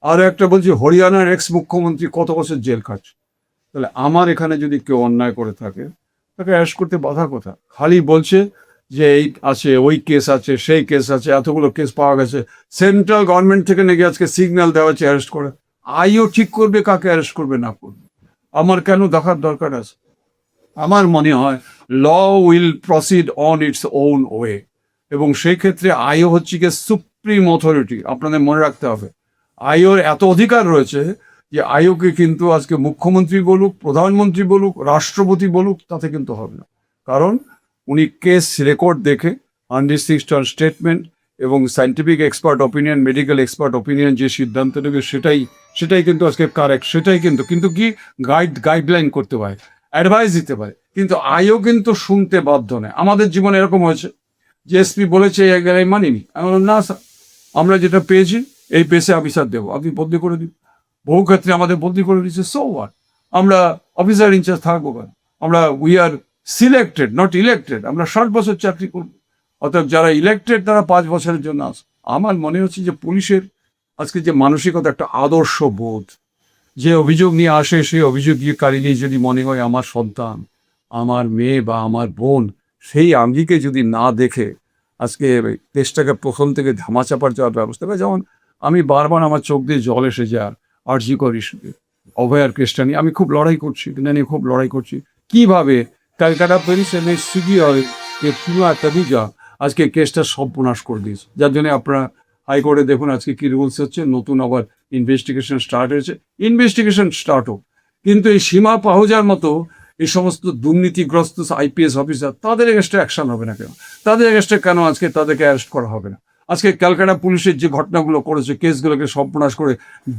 B: আরও একটা বলছি হরিয়ানার এক্স মুখ্যমন্ত্রী কত বছর জেল খাটছে। তাহলে আমার এখানে যদি কেউ অন্যায় করে থাকে, তাকে অ্যারেস্ট করতে বাধা কোথা? খালি বলছে যে এই আছে, ওই কেস আছে, সেই কেস আছে, এতগুলো কেস পাওয়া গেছে, সেন্ট্রাল গভর্নমেন্ট থেকে নাকি আজকে সিগন্যাল দেওয়া হচ্ছে অ্যারেস্ট করে। আইও ঠিক করবে কাকে অ্যারেস্ট করবে না করবে, আমার কেন দেখার দরকার আছে? আমার মনে হয় law will proceed on its own way, এবং সেই ক্ষেত্রে আইও হচ্ছে গিয়ে সুপ্রিম অথরিটি। আপনাদের মনে রাখতে হবে, আইওর এত অধিকার রয়েছে যে আইওকে কিন্তু আজকে মুখ্যমন্ত্রী বলুক, প্রধানমন্ত্রী বলুক, রাষ্ট্রপতি বলুক, তাতে কিন্তু হবে না। কারণ উনি কেস রেকর্ড দেখে আনডিস্টিংড স্টেটমেন্ট এবং scientific expert opinion, medical expert opinion যে সিদ্ধান্ত নেবে সেটাই কিন্তু আজকে কারেক্ট, সেটাই কিন্তু কি গাইডলাইন করতে পারে, অ্যাডভাইস দিতে পারে। কিন্তু আইও কিন্তু শুনতে বাধ্য নয়। আমাদের জীবনে এরকম হয়েছে যে এসপি বলেছে এই জায়গায় মানিনি, না স্যার, আমরা যেটা পেয়েছি এই পেশে অফিসার দেবো, আপনি বদলি করে দিন। বহু ক্ষেত্রে আমাদের বদলি করে দিচ্ছে, সো হোয়াট, আমরা অফিসার ইনচার্জ থাকবো কেন? আমরা we are selected not elected, আমরা 60 বছর চাকরি করবো। অর্থাৎ যারা ইলেক্টেড তারা 5 বছরের জন্য আসে। আমার মনে হচ্ছে যে পুলিশের আজকে যে মানসিকতা, একটা আদর্শ বোধ, যে অভিযোগ নিয়ে আসে সেই অভিযোগকারী নিয়ে যদি মনে হয় আমার সন্তান, আমার মেয়ে বা আমার বোন, সেই আঙ্গিকে যদি না দেখে আজকে দেশটাকে প্রথম থেকে ধামাচাপার যাওয়ার ব্যবস্থা করে। যেমন আমি বারবার আমার চোখ দিয়ে জল এসে যায় আরজি করি অভয়ার কেসটা নিয়ে, আমি খুব লড়াই করছি, এটা নিয়ে খুব লড়াই করছি। কিভাবে ক্যালকাটা পেরিস সুগি হয় যা আজকে কেসটা সর্বনাশ করে দিয়েছে, যার জন্য আপনারা হাইকোর্টে দেখুন আজকে কি রুলস হচ্ছে, নতুন আবার ইনভেস্টিগেশন স্টার্ট হয়েছে। ইনভেস্টিগেশন স্টার্ট হোক, কিন্তু এই সীমা পাহুজার মতো এই সমস্ত দুর্নীতিগ্রস্ত আইপিএস অফিসার, তাদের এগেনস্টে অ্যাকশন হবে না কেন? তাদের এগেনস্টে কেন আজকে তাদেরকে অ্যারেস্ট করা হবে না? আজকে ক্যালকাটা পুলিশের যে ঘটনাগুলো করেছে, কেসগুলোকে সর্বনাশ করে,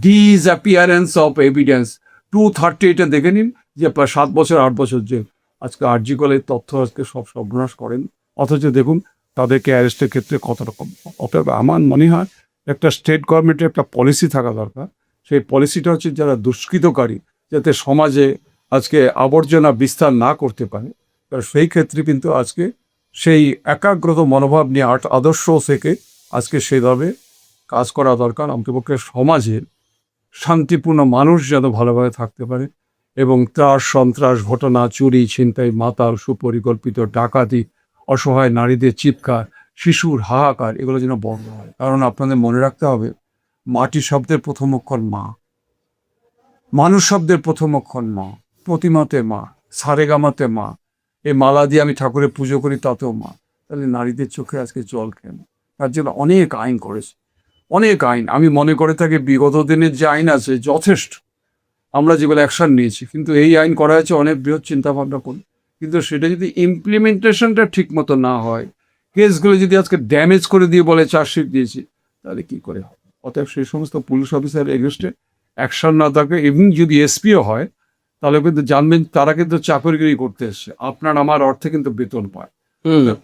B: ডিসঅ্যাপিয়ারেন্স অফ এভিডেন্স 238 দেখে নিন, যে 7 বছর 8 বছর যে আজকে আরজি কলের তথ্য আজকে সব সর্বনাশ করেন, অথচ দেখুন তাদেরকে অ্যারেস্টের ক্ষেত্রে কত রকম। অতএব আমার মনে হয় একটা স্টেট গভর্নমেন্টের একটা পলিসি থাকা দরকার। সেই পলিসিটা হচ্ছে যারা দুষ্কৃতকারী যাতে সমাজে আজকে আবর্জনা বিস্তার না করতে পারে, কারণ সেই ক্ষেত্রে কিন্তু আজকে সেই একাগ্রত মনোভাব নিয়ে আদর্শ থেকে আজকে সেইভাবে কাজ করা দরকার। অন্তপক্ষে সমাজের শান্তিপূর্ণ মানুষ যেন ভালোভাবে থাকতে পারে এবং ত্রাস সন্ত্রাস ঘটনা, চুরি ছিনতাই, মাতাল, সুপরিকল্পিত ডাকাতি, অসহায় নারীদের চিৎকার, শিশুর হাহাকার, এগুলো যেন বন্ধ হয়। কারণ আপনাদের মনে রাখতে হবে, মাটি শব্দের প্রথম অক্ষর মা, মানুষ শব্দের প্রথম অক্ষর মা, প্রতিমাতে মা, সারেগামাতে মা, এই মালা দিয়ে আমি ঠাকুরের পুজো করি তাতেও মা। তাহলে নারীদের চোখে আজকে জল কেন? তার জন্য অনেক আইন করেছে, অনেক আইন। আমি মনে করে থাকি বিগত দিনের যে আইন আছে যথেষ্ট, আমরা যেগুলো অ্যাকশন নিয়েছি, কিন্তু এই আইন করা হয়েছে অনেক বৃহৎ চিন্তাভাবনা করে, কিন্তু সেটা যদি ইমপ্লিমেন্টেশনটা ঠিক মতো না হয়, কেসগুলো যদি আজকে ড্যামেজ করে দিয়ে বলে চার্জশিট দিয়েছি, তাহলে কি করে হবে? অতএব সেই সমস্ত পুলিশ অফিসার এগেনস্টে অ্যাকশন না থাকে, এবং যদি এসপিও হয় তাহলে কিন্তু জানবেন তারা কিন্তু চাকরিগিরি করতে এসছে, আপনার আমার অর্থে কিন্তু বেতন পায়।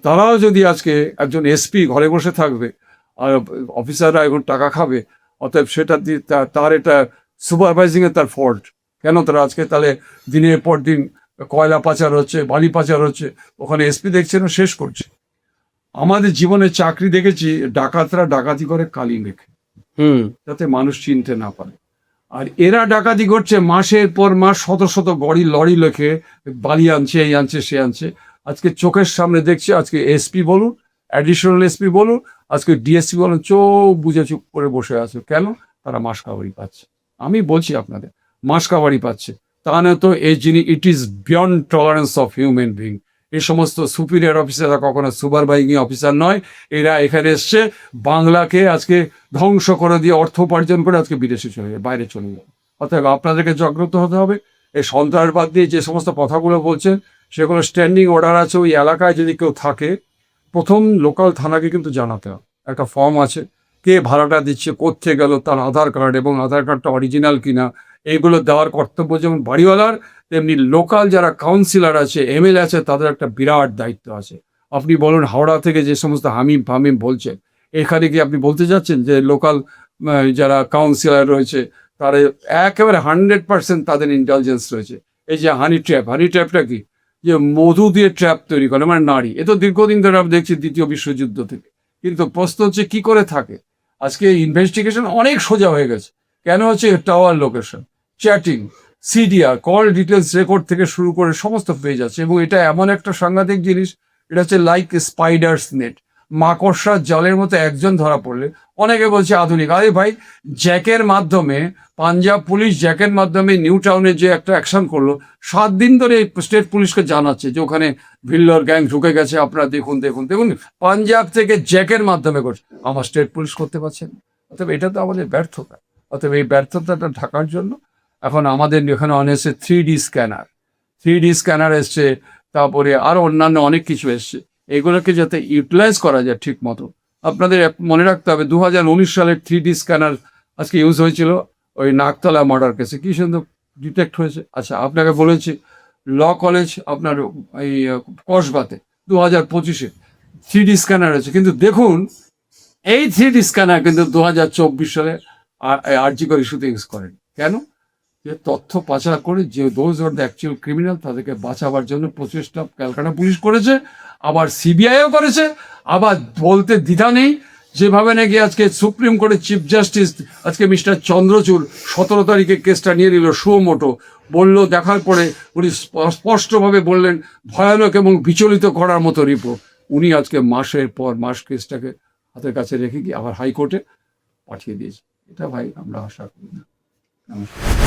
B: তারাও যদি আজকে একজন এসপি ঘরে বসে থাকবে আর অফিসাররা এখন টাকা খাবে, অতএব সেটা দিয়ে তার এটা সুপারভাইজিংয়ে তার ফল্ট। কেন তারা আজকে তাহলে দিনের পর দিন কয়লা পাচার হচ্ছে, বালি পাচার হচ্ছে, ওখানে এসপি দেখছে না, শেষ করছে। আমাদের জীবনে চাকরি দেখেছি ডাকাতরা ডাকাতি করে কালি মেখে, যাতে মানুষ চিনতে না পারে। আর এরা ডাকাতি করছে মাসের পর মাস, শত শত লরি লেখে বালি আনছে, এই আনছে সে আনছে। আজকে চোখের সামনে দেখছি, আজকে এসপি বলুন, অ্যাডিশনাল এসপি বলুন, আজকে ডিএসপি বলুন, চোখ বুঝে চুপ করে বসে আছে। কেন? তারা মাস কাবারি পাচ্ছে। আমি বলছি আপনাদের, মাস কাবারি পাচ্ছে। তা না তো এই জিনিস, it is beyond tolerance of human being. এই সমস্ত সুপিরিয়র অফিসাররা কখনো সুপারভাইজিং অফিসার নয়। এরা এখানে এসছে বাংলাকে আজকে ধ্বংস করে দিয়ে অর্থ উপার্জন করে আজকে বিদেশে চলে যায়, বাইরে চলে যায়। অতএব আপনাদেরকে জাগ্রত হতে হবে। এই সন্ত্রাসবাদ দিয়ে যে সমস্ত কথাগুলো বলছেন, সেগুলো স্ট্যান্ডিং অর্ডার আছে। ওই এলাকায় যদি কেউ থাকে, প্রথম লোকাল থানাকে কিন্তু জানাতে হবে। একটা ফর্ম আছে, কে ভাড়াটা দিচ্ছে, কোত্থেকে গেল, তার আধার কার্ড এবং আধার কার্ডটা অরিজিনাল কিনা, এইগুলো দেওয়ার কর্তব্য যেমন বাড়িওয়ালার, তেমনি লোকাল যারা কাউন্সিলর আছে, এমএলএ আছে, তাদের একটা বিরাট দায়িত্ব আছে। আপনি বলুন হাওড়া থেকে যে সমস্ত হামিম ফামিম বলছেন, এখানে কি আপনি বলতে যাচ্ছেন যে লোকাল যারা কাউন্সিলর রয়েছে তারা একেবারে 100% তাদের ইন্টেলিজেন্স রয়েছে? এই যে হানি ট্র্যাপটা কি? যে মধু দিয়ে ট্র্যাপ তৈরি করে, মানে নারী। এ তো দীর্ঘদিন ধরে আমরা দেখছি দ্বিতীয় বিশ্বযুদ্ধ থেকে। কিন্তু প্রশ্ন হচ্ছে কি করে থাকে? আজকে ইনভেস্টিগেশন অনেক সোজা হয়ে গেছে। কেন হচ্ছে? Tower location, chatting, CDR, call details record থেকে শুরু করে সমস্ত পেয়ে যাচ্ছে। এবং এটা এমন একটা সাংঘাতিক জিনিস, এটা হচ্ছে লাইক স্পাইডার্স নেট, মাকড়সার জালের মতো একজন ধরা পড়লে। অনেকে বলছে আধুনিক। আরে ভাই, জ্যাকের মাধ্যমে পাঞ্জাব পুলিশ জ্যাকের মাধ্যমে নিউ টাউনে যে একটা অ্যাকশন করলো, 7 দিন ধরে স্টেট পুলিশকে জানাচ্ছে যে ওখানে ভিল্লোর গ্যাং ঢুকে গেছে, আপনারা দেখুন দেখুন দেখুন। পাঞ্জাব থেকে জ্যাকের মাধ্যমে করছে, আমার স্টেট পুলিশ করতে পারছে না। অতএব এটা তো আমাদের ব্যর্থতা। অতএব এই ব্যর্থতাটা ঢাকার জন্য এখন আমাদের এখানে এসছে 3D স্ক্যানার এসছে, তারপরে আরও অন্যান্য অনেক কিছু এসছে। এগুলোকে যাতে ইউটিলাইজ করা যায় ঠিক মতো। আপনাদের মনে রাখতে হবে 2019 সালের 3D স্ক্যানার আজকে ইউজ হয়েছিল ওই নাকতলা মার্ডার কেসে, কি সুন্দর ডিটেক্ট হয়েছে। আচ্ছা, আপনাকে বলেছি ল কলেজ আপনার এই কসবাতে 2025-এ 3D স্ক্যানার আছে, কিন্তু দেখুন এই 3D স্ক্যানার কিন্তু 2024 সালে আরজি করে ইস্যুতে ইউজ করেন। কেন? যে তথ্য পাচার করে যে those are the actual criminal, তাদেরকে বাঁচাবার জন্য প্রচেষ্টা ক্যালকাটা পুলিশ করেছে, আবার সিবিআইও করেছে। আবার বলতে দ্বিধা নেই, যেভাবে নাকি আজকে সুপ্রিম কোর্টের চিফ জাস্টিস আজকে মিস্টার চন্দ্রচূড় 17 তারিখে কেসটা নিয়ে নিল সুমোটো, বললো, দেখার পরে উনি স্পষ্টভাবে বললেন ভয়ানক এবং বিচলিত করার মতো রিপোর্ট। উনি আজকে মাসের পর মাস কেসটাকে হাতের কাছে রেখে গিয়ে আবার হাইকোর্টে পাঠিয়ে দিয়েছে। এটা ভাই আমরা আশা করি না। নমস্কার।